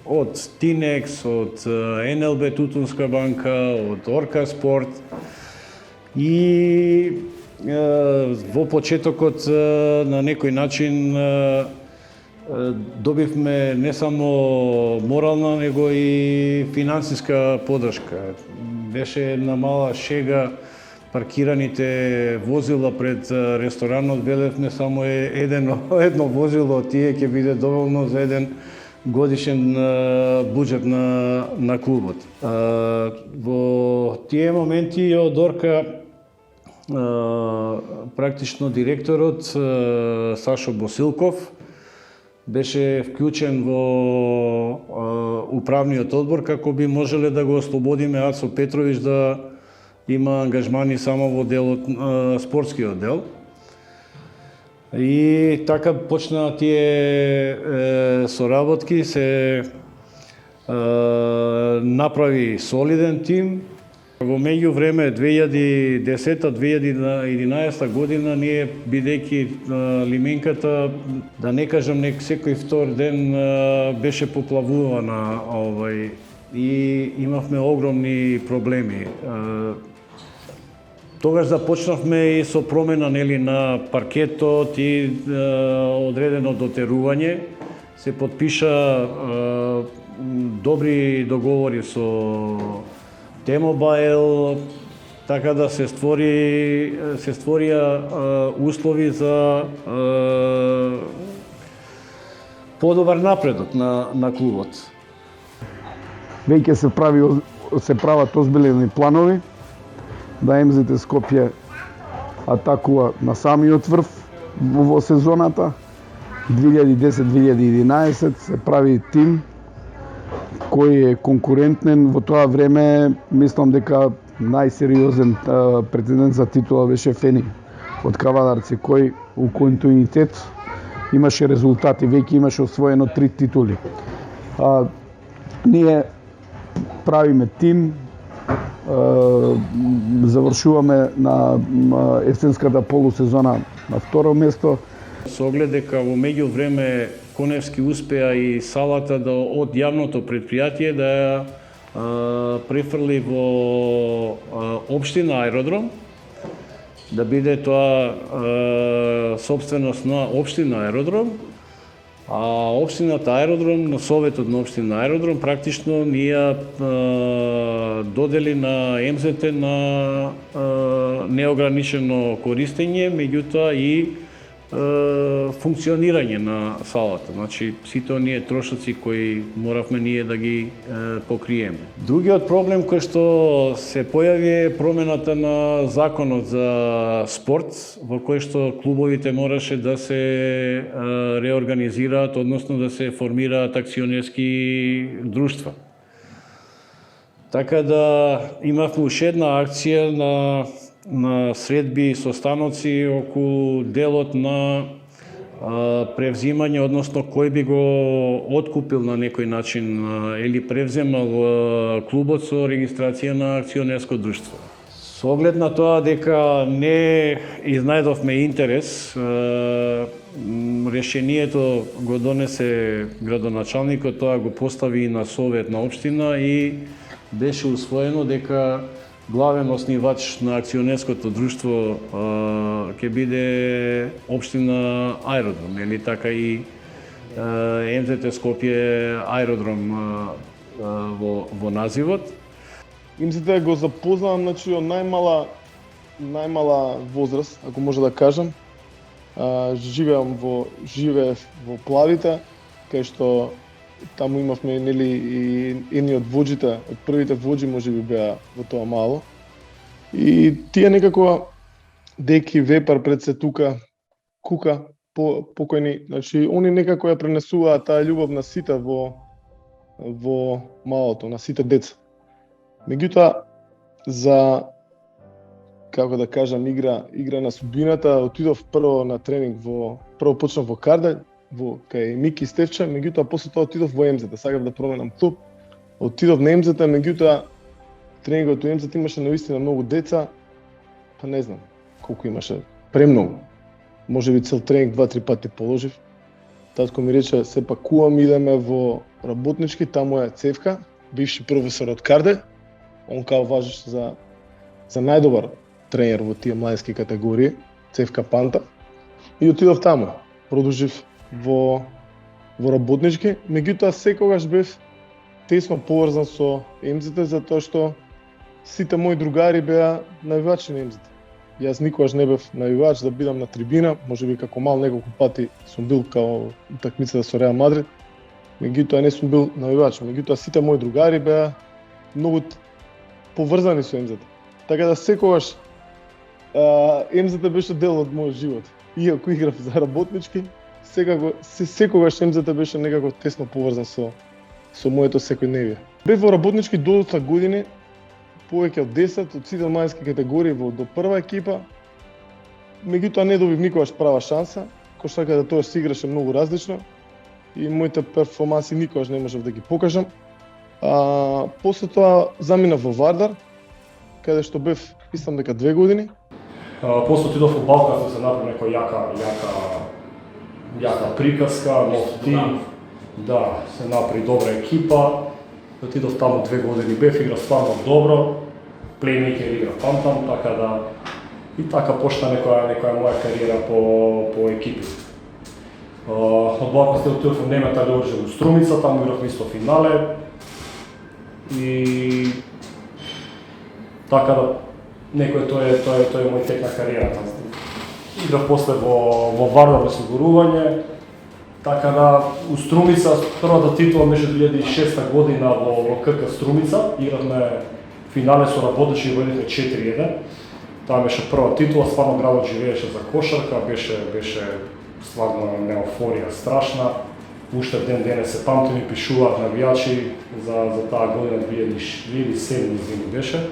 од Тинекс, од НЛБ Тутунска банка, од Орка Спорт и во почетокот на некој начин добивме не само морална, него и финансиска подршка. Беше една мала шега, паркираните возила пред ресторанот, велевме само едно возило од тие ќе биде доволно за еден годишен буџет на клубот. Во тие моменти од Орка практично директорот Сашо Босилков беше вклучен во управниот одбор како би можеле да го ослободиме Ацо Петровиќ да има ангажмани само во делот спортскиот дел. И така почна тие соработки, се направи солиден тим. Во меѓувреме 2010-2011 година ние, бидејќи лименката, да не кажам секој втор ден беше поплавувана и имавме огромни проблеми. Тогаш започнавме и со промена на паркетот и одредено дотерување. се подпиша добри договори со T-Mobile, така да се створија услови за подобар напредок на клубот. Веќе се прават озбилени планови да МЗТ Скопје атакува на самиот врв во сезоната. 2010-2011 се прави тим кој е конкурентен. Во тоа време мислам дека најсериозен претендент за титула беше Фени од Кавадарци, кој у континуитет имаше резултати, веќе имаше освоено 3 титули. Ние правиме тим, завршуваме на есенската полусезона на второ место. Со оглед дека во меѓувреме Коневски успеа и салата од јавното предпријатие да ја префрли во општина Аеродром, да биде тоа собственост на општина Аеродром, а општината Аеродром, на советот на општина Аеродром, практично ни ја додели на МЗТ на неограничено користење, меѓутоа и функционирање на салата. Значи, сите оние трошоци кои моравме ние да ги покриеме. Другиот проблем кој што се појави е промената на законот за спорт, во кој што клубовите мораше да се реорганизираат, односно да се формираат акционерски друштва. Така да имавме уште една акција на средби и состаноци околу делот на превзимање, односно кој би го откупил на некој начин или превземал клубот со регистрација на акционерско друштво. Со оглед на тоа дека не изнајдовме интерес, решението го донесе градоначалникот, тоа го постави и на совет на општина и беше усвоено дека главен основач на акционерското друштво ќе биде општина Аеродром, или така и МЗТ Скопје Аеродром во називот. МЗТ го запознавам, значи, од најмала возраст, ако може да кажам. Живеев во Плавите, кај што таму имавме, нели, и едни од воџите, од првите воџи можеби беа во тоа мало. И тие некако Деки, Вепар, пред се тука, Кука, покојни, значи они некако ја пренесуваат таа љубов на сите во малото, на сите деца. Меѓутоа, за, како да кажам, игра на судбината, отидов прво на тренинг прво почнав во Карделј, кај Мики Стевче, меѓутоа после тоа отидов во МЗТ, сакав да променам клуб. Отидов на МЗТ, меѓутоа тренингот во МЗТ имаше навистина многу деца, па не знам колку имаше, премногу. Можеби цел тренинг 2-3 пати положив. Татко ми рече, сепак кувам, идеме во работнички, таму е Цевка, бивши професор од Карделј. Он као важиш за најдобар тренер во тие младински категории, Цевка Панта. И отидов таму. Продолжив во работнички, меѓутоа секогаш бев тесно поврзан со МЗТ, затоа што сите мои другари беа навивачи на МЗТ. Јас никогаш не бев навивач да бидам на трибина, можеби како мал неколку пати сум бил као утакмицата со Реал Мадрид, меѓутоа не сум бил навивач, меѓутоа сите мои другари беа многу поврзани со МЗТ. Така да секогаш МЗТ беше дел од мојот живот. Иако играв за работнички, секогаш МЗТ беше некако тесно поврзан со моето секојдневие. Бев во работнички доста години, повеќе од 10, од сите младински категории до прва екипа. Меѓутоа не добив никогаш права шанса, кошарката тоа се играше многу различно и моите перформанси никогаш не можев да ги покажам. После тоа заминав во Вардар, каде што бев, мислам дека 2 години. После отидов во Балкан да се направи некоја јака приказка, нов тим, да, се направи добра екипа. Отидов таму 2 години, бев игра стварно добро, плеймейкер игра таму, така да и така почна некоја моја кариера по екипи. Од Блаковски отидов во Немета да во Струмица, таму игравме исто финале. И така да некој тоа е мој тек на кариерата. Играв после во Вардар осигурување. Така да у Струмица првата титула беше 2006 година во КК Струмица. Игравме финале со Работнички и водихме 4-1. Таа беше прва титула, стварно градот живееше за кошарка, беше стварно неофорија страшна. Уште ден денес се памти, ми пишуваат навијачи за таа година 2007 извини беше.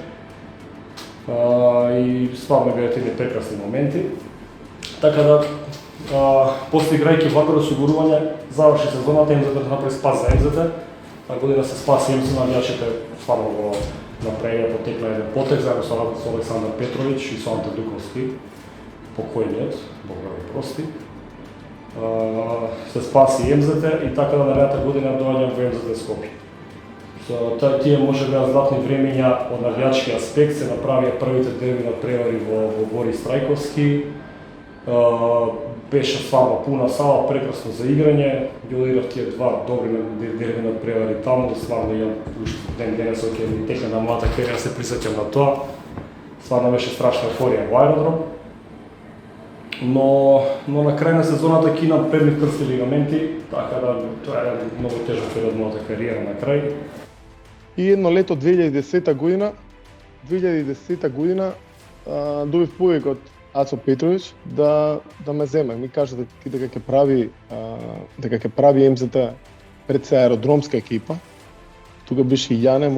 И стварно беа тие прекрасни моменти. Така да после играјќи Вардар осигурување, заврши сезоната, МЗТ направи спас за МЗТ. Таа година се спаси МЗТ, навијачите стварно го направија, потекла еден потек заедно со Александар Петрович и со Анте Дуковски, покојниот, Бог да го прости. Се спаси МЗТ и така да наредната година доаѓам во МЗТ Скопје. Тие може беа златни времења од навијачки аспект, се направија првите дерби надпревари во Борис Трајковски. Беше стварно пуна сала, прекрасно за играње. Ги одиграв тие два добри дерби надпревари таму, стварно имам уште ден денес ќе ми текне на мојата кариера, се присеќам на тоа. Стварно беше страшна еуфорија во аеродром. Но на крај на сезоната ќе имам предни крстни лигаменти, така да тоа е многу тежок период мојата кариера на крај. И едно лето 2010 година добив повик од Ацо Петрович да ме земе. Ми кажа дека ќе прави МЗТ пред се аеродромска екипа. Тука беше Јане,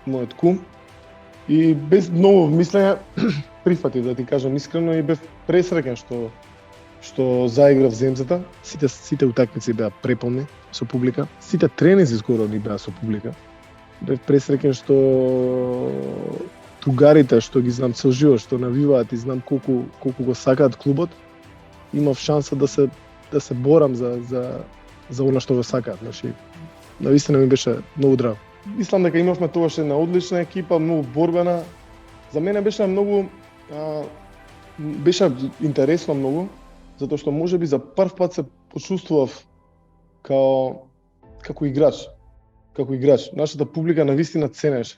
мојот кум. И без многу мислење прифатив, да ти кажам искрено, и бев пресреќен што заиграв за МЗТ. Сите утакмици беа преполни со публика. Сите тренинзи скоро ни беа со публика. Бев пресреќен што тугарите што ги знам цел живот, што навиваат и знам колку го сакаат клубот, имав шанса да се борам за она што го сакаат. Значи, навистина ми беше многу драго. Мислам дека имавме тогаш една одлична екипа, многу борбена. За мене беше интересно многу, затоа што можеби за прв пат се почувствував како играч. Нашата публика навистина ценеше.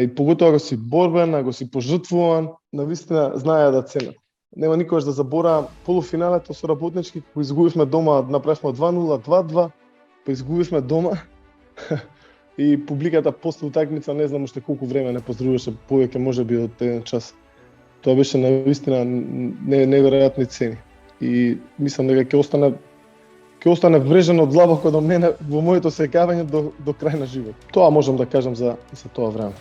И поготоа ако си борбен, ако си пожртвуван, навистина знаеа да ценат. Нема никогаш да заборавам полуфиналето со Работнички, кога изгубивме дома, направивме 2-0, 2-2, па изгубивме дома. И публиката после утакмица не знам уште колку време не поздравуваше, повеќе можеби од еден час. Тоа беше навистина неверојатни цени. И мислам дека ќе остане врежено длабоко до мене во моето секавање до крај на живот. Тоа можам да кажам за тоа време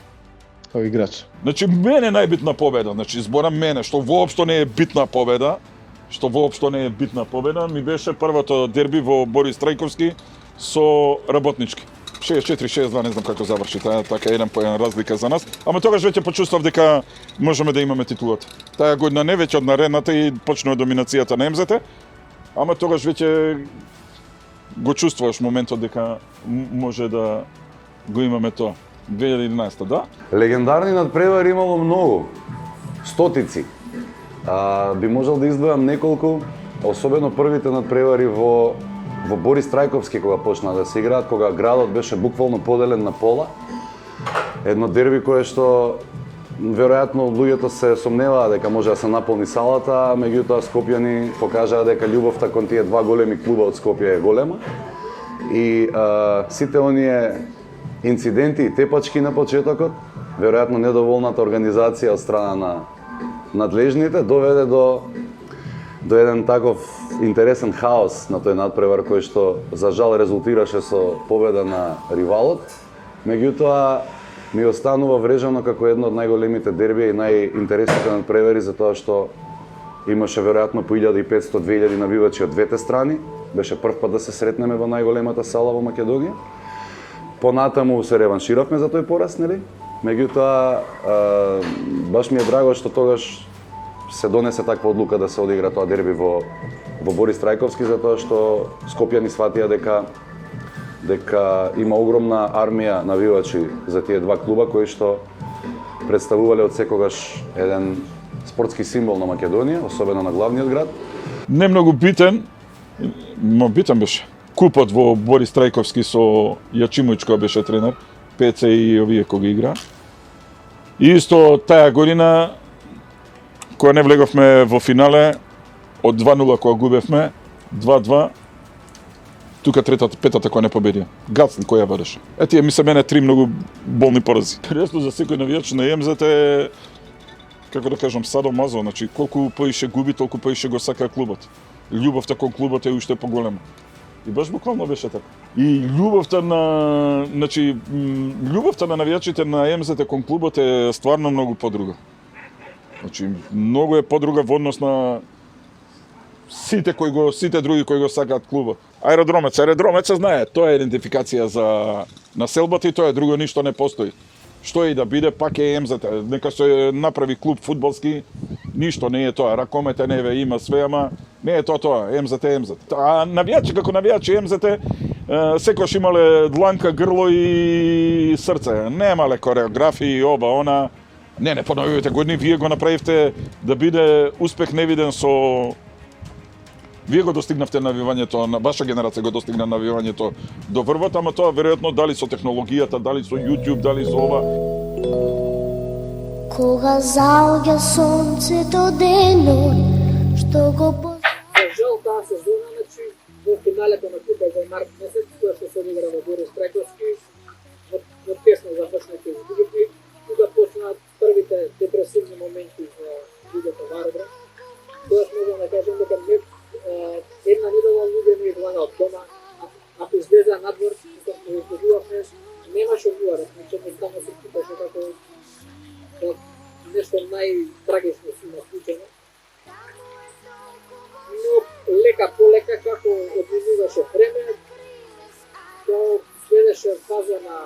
како играч. Значи мене најбитна победа, значи зборам мене, што воопшто не е битна победа, ми беше првото дерби во Борис Трајковски со Работнички. 64-62, не знам како заврши, така еден по еден разлика за нас. Ама тогаш веќе почувствав дека можеме да имаме титулата. Таа година не веќе од наредната и почнува доминацијата на МЗТ, ама тогаш веќе го чувствуваш моментот дека може да го имаме тоа. 2011, да? Легендарни надпревари имало многу, стотици. Би можел да издвојам неколку, особено првите надпревари во Борис Трајковски кога почна да се играат, кога градот беше буквално поделен на пола. Едно дерби кое што веројатно луѓето се сомневаа дека може да се наполни салата, меѓутоа скопјани покажаа дека љубовта кон тие два големи клуба од Скопје е голема. И сите оние инциденти и тепачки на почетокот, веројатно недоволната организација од страна на надлежните доведе до еден таков интересен хаос на тој надпревар кој што за жал резултираше со победа на ривалот. Меѓутоа ми останува врежано како едно од најголемите дерби и најинтересните надпревари затоа што имаше веројатно по 1500-2000 навивачи од двете страни. Беше прв пат да се сретнеме во најголемата сала во Македонија. Понатаму се реванширавме за тој пораз, нели? Меѓутоа баш ми е драго што тогаш се донесе таква одлука да се одигра тоа дерби во Борис Трајковски затоа што скопјани сватија дека има огромна армија навивачи за тие два клуба кои што представувале од секогаш еден спортски символ на Македонија, особено на главниот град. Не многу битен, Битен беше. Купот во Борис Трајковски со Јачимоvić кој беше тренер, Пеце и овие кога игра. И исто таа година кога не влеговме во финале, од 2-0 кога губевме, 2-2, тука петата која не победија. Гацн која беше. Тие ми се мене три многу болни порази. Интересно за секој навијач на ЕМЗ е, како да кажам, садо-мазо, значи колку поише губи, толку поише го сака клубот. Љубовта кон клубот е уште поголема. И баш буквално беше така. И љубовта на, значи, љубовта на навијачите на ЕМЗ кон клубот е стварно многу подруга. Значи, многу е подруга во однос на сите други кои го сакаат клубот. Аеродромец се знае, тоа е идентификација за населбата и тоа е друго ништо не постои. Што и да биде, пак е ЕМЗ, нека се направи клуб фудбалски, ништо не е тоа, ракомете не е, има све, ама не е тоа, ЕМЗ е ЕМЗ. А навијачи како навијачи ЕМЗ секојаш имале дланка, грло и срце, немале кореографии, оба, она. Не поновивате години, вие го направивте да биде успех невиден со... Вие го достигнавте навивањето, на ваша генерација го достигна навивањето до врвот, ама тоа веројатно дали со технологијата, дали со YouTube, дали со ова. Кога заоѓа сонцето денот, што го За жал таа сезона, значи, во финалето на купа за март месец, која што се одигра во Борис Трајковски, во тесно започнати изгубите, кога почнаат првите депресивни моменти за луѓето во аеродром. Тоа можам да кажам дека една недела луѓе не излага од дома, ако излеза надвор, кога се излезувавме, немаше одговора, значи едноставно се питаше како нешто најтрагично си на случајно. Но лека по лека како одминуваше време, тоа следеше фаза на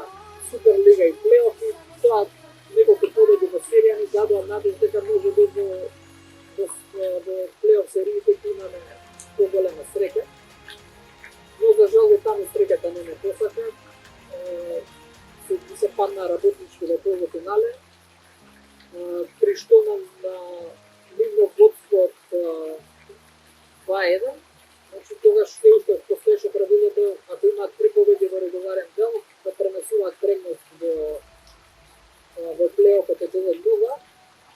Суперлига и плейофи, тоа неколку победи во серија ни дадоа надеж дека може да во плейоф сериите ќе имаме поголема среќа. Но за жал во таму среќата не ме посака. Се падна работнички во полуфинале, при што на нивно водство од 2-1, значи тогаш се уште постоеше правилото, ако имаат 3 победи во регуларен дел, да пренесуваат предност во плейофот од 1-0,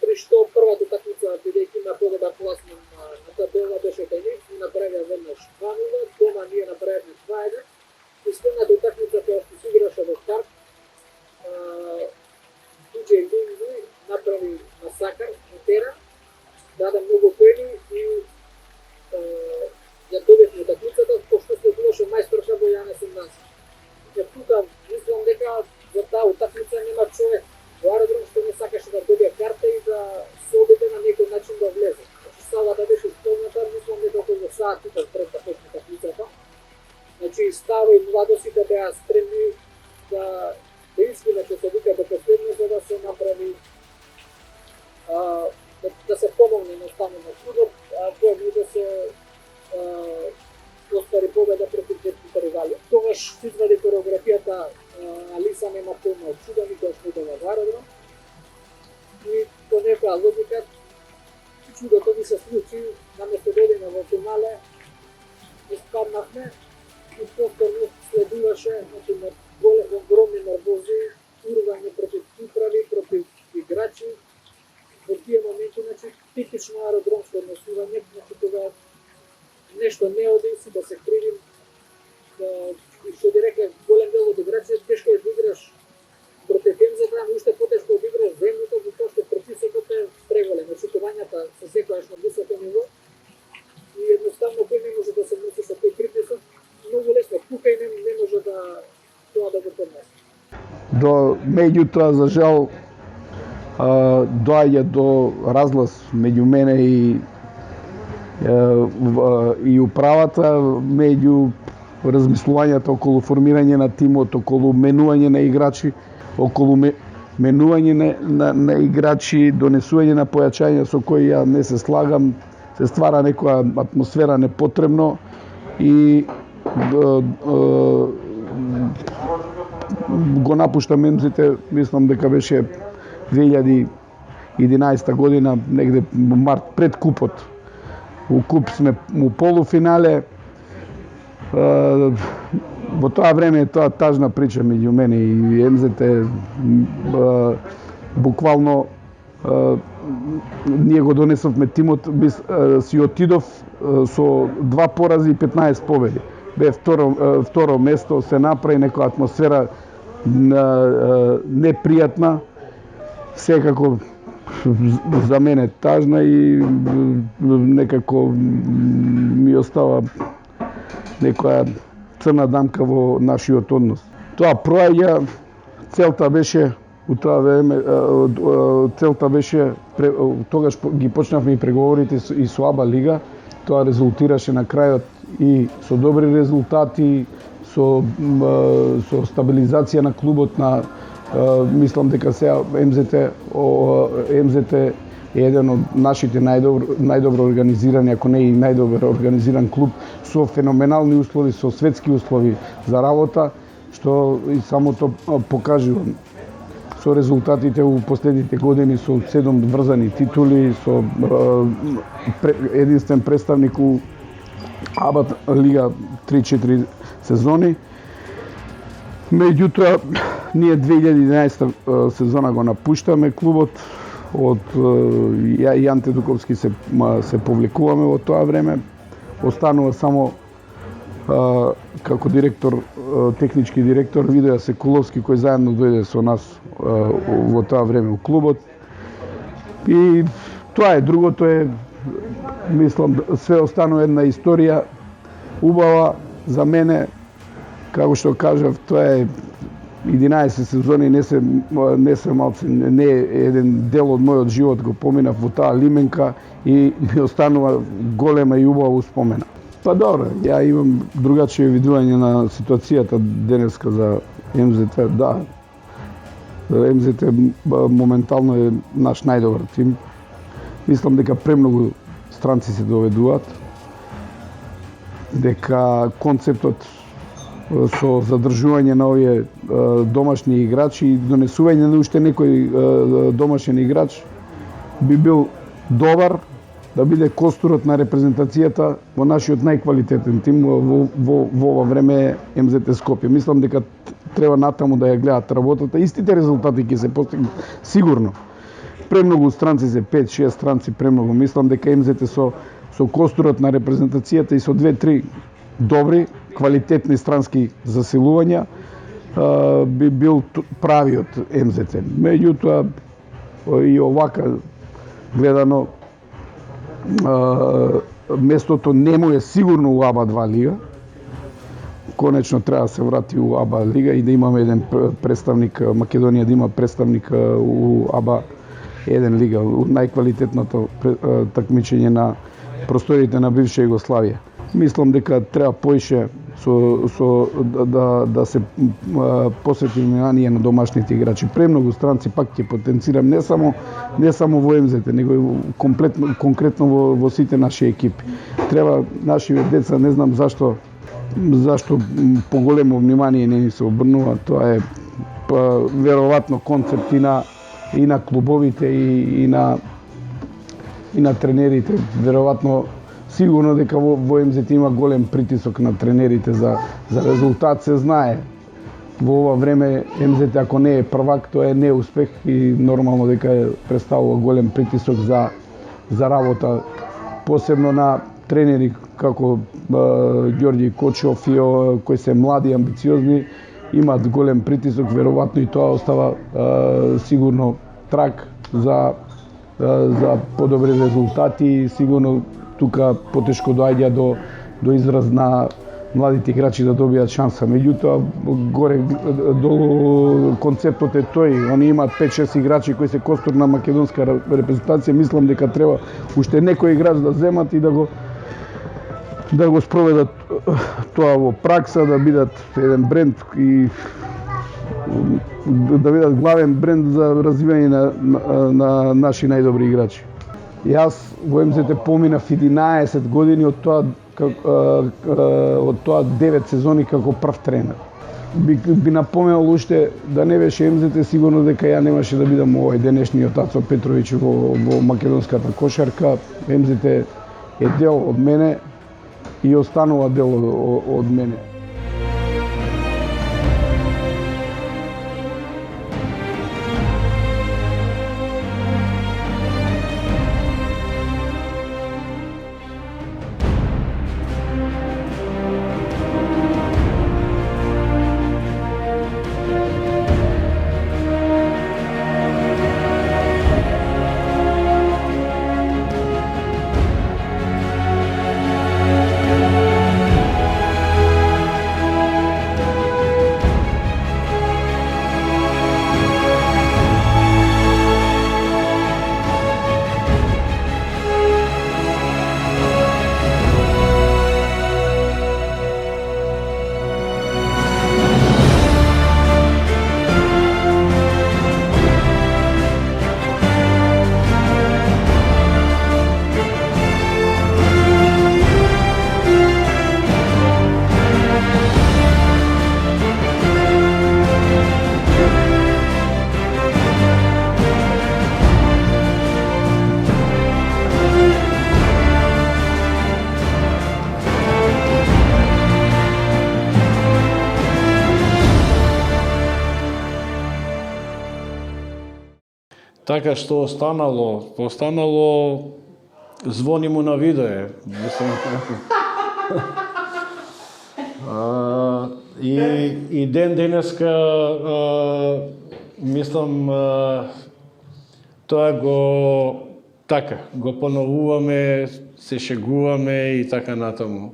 при што првата такмица, бидејќи има победа класман на табела, беше кај нив, и направија веднаш 2-0, дома ние направивме 2-1, и следната такмица која што се играше во старт, DJ Лунгуј направи масакар на терен, даде многу поени и ја добивме такмицата, пошто следуваше мајсторка во Јане Сендански. Тука мислам дека за таа утакмица нема човек во аеродром што не сакаше да добие карта и да се обиде на некој начин да влезе. Салата беше исполната, мислам дека околу саат тука пред да почне такмицата. Значи Старо и младосите беа спремни да изгинат, ќе се вика до последно, за да се направи да се помогне на стану на клубот, а кој да се остари победа против детските ривали. Тогаш се извади кореографијата Алиса нема појма од чудани која што идела во аеродром. И по некоја логика чудото ми се случи, наместо година во финале испаднавме и повторно следуваше, значи на огромни нервози, урвање против управи, против играчи. Во тие моменти, значи, типично аеродромско однесување, значи кога нешто не оди, си да се кривим, и што би рекле, голем дел од играчите, тешко е да играш против ЕМЗ-та, но уште потешко да играш земјата, затоа што притисокот е преголем, очекувањата се секојаш на високо ниво, и едноставно кој не може да се носи со тој притисок, многу лесно, кукај не може да тоа да го поднесе. До меѓутоа, за жал, доаѓа до разлаз меѓу мене и управата, меѓу размислувањето околу формирање на тимот, околу менување на играчи, околу менување на играчи, донесување на појачања со кои ја не се слагам, се ствара некоја атмосфера непотребно и го напуштам ЕМЗ-те, мислам дека беше 2011 година, негде март, пред купот. У куп сме у полуфинале, во тоа време е тоа тажна прича меѓу мене и МЗТ. Буквално ние го донесовме тимот, си отидов со 2 порази и 15 победи. Бе второ место, се направи некоја атмосфера непријатна, секако за мене тажна и некако ми остава некоја црна дамка во нашиот однос. Тоа проаѓа, целта беше у тоа време, целта беше тогаш ги почнавме и преговорите и со АБА лига. Тоа резултираше на крајот и со добри резултати, со стабилизација на клубот, мислам дека сега МЗТ е еден од нашите најдобро организирани, ако не и најдобро организиран клуб, со феноменални услови, со светски услови за работа, што и самото покажува со резултатите у последните години, со 7 врзани титули, со единствен представник у АБА лига 3-4 сезони. Меѓутоа, ние 2011 сезона го напуштаме клубот, од ја и Анте Дуковски се повлекуваме во тоа време. Останува само како директор, технички директор Видоја Секуловски, кој заедно дојде со нас во тоа време у клубот. И тоа е, другото е, мислам, све останува една историја убава за мене, како што кажав, тоа е 11 сезони, не се малци, не е еден дел од мојот живот го поминав во таа лименка и ми останува голема и убава успомена. Па добро, ја имам другачие видување на ситуацијата денеска за МЗТ, да. МЗТ моментално е наш најдобар тим. Мислам дека премногу странци се доведуваат, дека концептот со задржување на овие домашни играчи и донесување на уште некој домашен играч би бил добар, да биде костурот на репрезентацијата во нашиот најквалитетен тим во ова време МЗТ Скопје. Мислам дека треба натаму да ја гледат работата. Истите резултати ќе се постигнат сигурно. Премногу странци се 5-6 странци премногу. Мислам дека МЗТ со костурот на репрезентацијата и со 2-3 добри, квалитетни странски засилувања би бил правиот МЗТ. Меѓутоа и овака гледано местото не му е сигурно у АБА 2 лига. Конечно треба да се врати у АБА лига и да имаме еден представник, Македонија да има представник у АБА 1 лига, у најквалитетното такмичење на просториите на бивша Југославија. Мислам дека треба поише да се посвети внимание на домашните играчи. Премногу странци, пак ќе потенцирам, не само во МЗТ, него и конкретно во сите наши екипи. Треба нашите деца, не знам зашто поголемо внимание не ни се обрнува, тоа е веројатно концепт и на клубовите и на тренерите. Веројатно сигурно дека во МЗТ има голем притисок на тренерите за резултат, се знае. Во ова време МЗТ ако не е првак, тоа е неуспех и нормално дека представува голем притисок за работа, посебно на тренери како Ѓорѓи Кочов и кои се млади и амбициозни, имаат голем притисок, веројатно и тоа остава сигурно трак за подобри резултати. Сигурно тука потешко доаѓа до израз на младите играчи да добијат шанса. Меѓутоа, горе долу концептот е тој. Они имаат 5-6 играчи кои се костур на македонска репрезентација. Мислам дека треба уште некој играч да земат и да го спроведат тоа во пракса, да бидат еден бренд и да бидат главен бренд за развивање на наши најдобри играчи. Јас во МЗТ поминав 11 години, од тоа 9 сезони како прв тренер. Би напоменал уште да не беше МЗТ, сигурно дека ја немаше да бидам овој денешниот Ацо Петровиќ во македонската кошарка. МЗТ е дел од мене и останува дел од мене. Така што останало звони му на видео. И ден денеска мислам тоа го поновуваме, се шегуваме и така натаму.